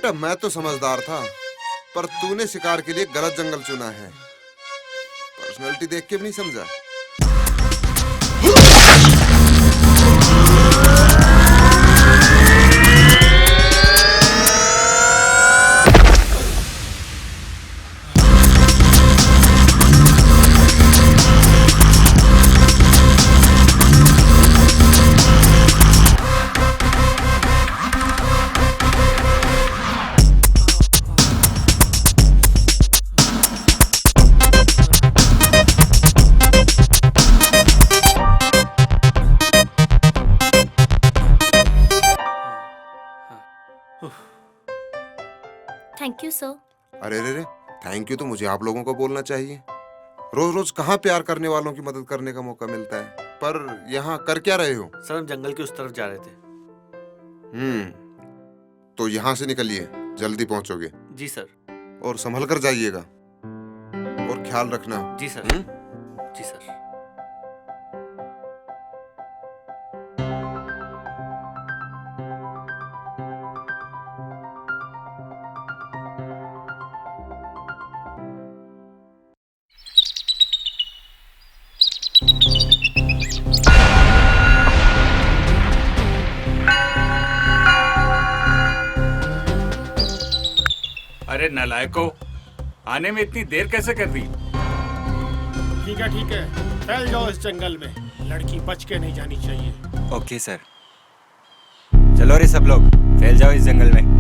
बेटा मैं तो समझदार था, पर तूने शिकार के लिए गलत जंगल चुना है। पर्सनालिटी देख के भी नहीं समझा। Thank you sir. अरे रे रे, थैंक यू तो मुझे आप लोगों को बोलना चाहिए। रोज रोज कहाँ प्यार करने वालों की मदद करने का मौका मिलता है। पर यहाँ कर क्या रहे हो? सर हम जंगल के उस तरफ जा रहे थे। तो यहाँ से निकलिए, जल्दी पहुंचोगे। जी सर। और संभल कर जाइएगा और ख्याल रखना। जी सर। जी सर। अरे नालायको, आने में इतनी देर कैसे कर दी? ठीक है, फैल जाओ इस जंगल में। लड़की बच के नहीं जानी चाहिए। Okay sir. चलो रे सब लोग, फैल जाओ इस जंगल में।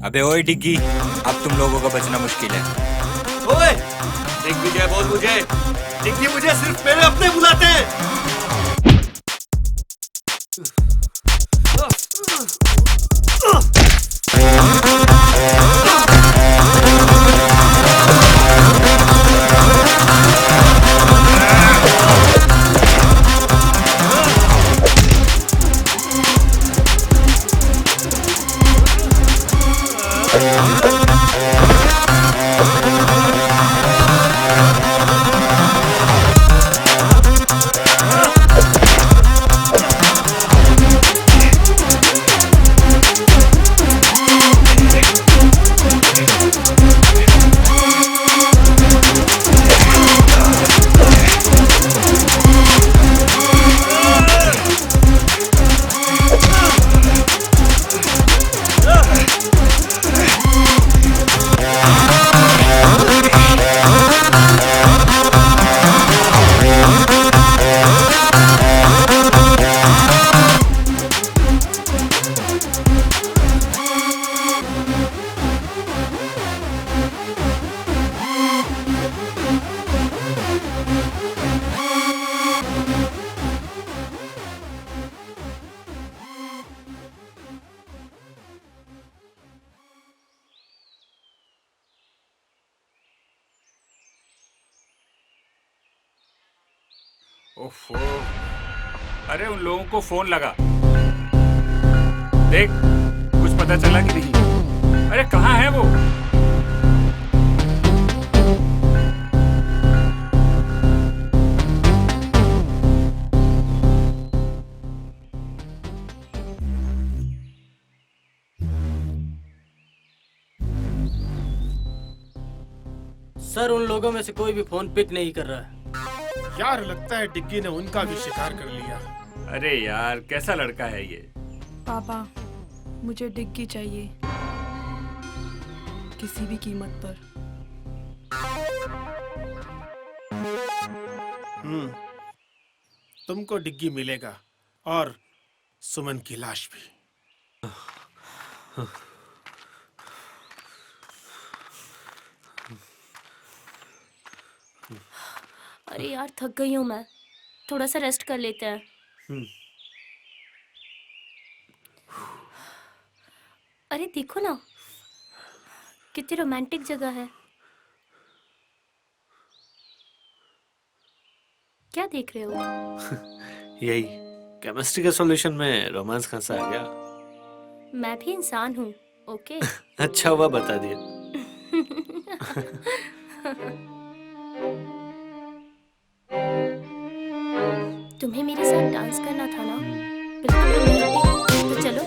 अबे ओए डिग्गी, अब तुम लोगों का बचना मुश्किल है। ओए, दिग्विजय बोल मुझे। डिग्गी मुझे सिर्फ मेरे अपने बुलाते हैं। ओफो, अरे उन लोगों को फोन लगा, देख कुछ पता चला कि नहीं? अरे कहाँ है वो? सर उन लोगों में से कोई भी फोन पिक नहीं कर रहा है। यार लगता है डिग्गी ने उनका भी शिकार कर लिया। अरे यार कैसा लड़का है ये? पापा मुझे डिग्गी चाहिए, किसी भी कीमत पर। तुमको डिग्गी मिलेगा और सुमन की लाश भी। अरे यार थक गई हूँ मैं, थोड़ा सा रेस्ट कर लेते हैं। अरे देखो ना कितनी रोमांटिक जगह है। क्या देख रहे हो? यही केमिस्ट्री के सॉल्यूशन में रोमांस कहाँ से आ गया? मैं भी इंसान हूँ, ओके? अच्छा हुआ बता दिया। तुम्हें मेरे साथ डांस करना था ना? बिल्कुल रोमांटिक, तो चलो।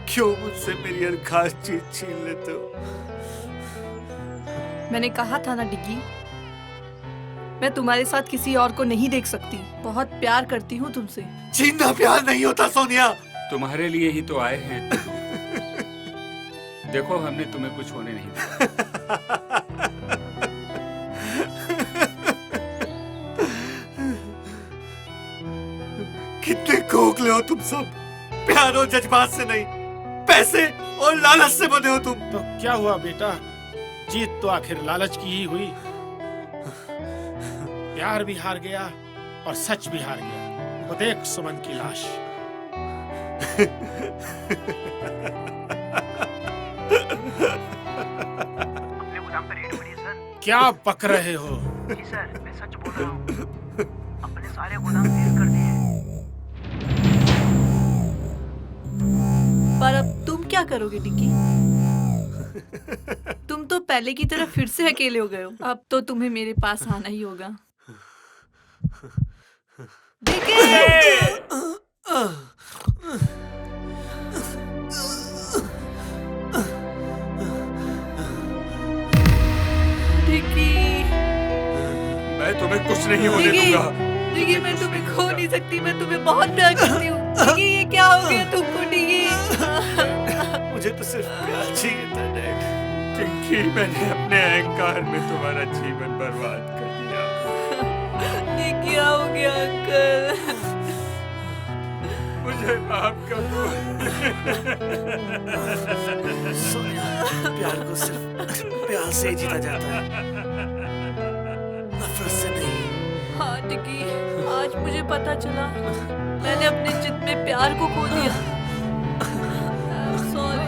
क्यों मुझसे मेरी हर खास चीज छीन लेते हो? मैंने कहा था ना डिग्गी, मैं तुम्हारे साथ किसी और को नहीं देख सकती। बहुत प्यार करती हूँ तुमसे। छीनना प्यार नहीं होता सोनिया। तुम्हारे लिए ही तो आए हैं। देखो हमने तुम्हें कुछ होने नहीं दिया। कितने खोखले हो तुम सब। प्यार और जज्बात से नहीं, पैसे और लालच से बने हो तुम। तो क्या हुआ बेटा, जीत तो आखिर लालच की ही हुई। प्यार भी हार गया और सच भी हार गया। वो देख सुमन की लाश। अपने गोदाम पे रेड पड़ी है सर। क्या बक रहे हो? जी सर मैं सच बोल रहा हूँ, अपने सारे गोदाम सील कर दिए। पर अब तुम क्या करोगे डिग्गी? तुम तो पहले की तरह फिर से अकेले हो गए हो। अब तो तुम्हें मेरे पास आना ही होगा। डिग्गी! डिगी मैं तुम्हें खो नहीं सकती, मैं तुम्हें बहुत प्यार करती हूँ। डिगी ये क्या हो गया तुमको डिगी? मुझे तो सिर्फ प्यार चाहिए था डैड। टिंकी, मैंने अपने अहंकार में तुम्हारा जीवन बर्बाद कर दिया। ये क्या हो गया अंकल? मुझे माफ कर दो। सोनिया, प्यार को सिर्फ प्यार से जीता जाता है, नफरत से नहीं। हाँ डिगी, आज मुझे पता चला मैंने अपने जिद में प्यार को खो दिया। सॉरी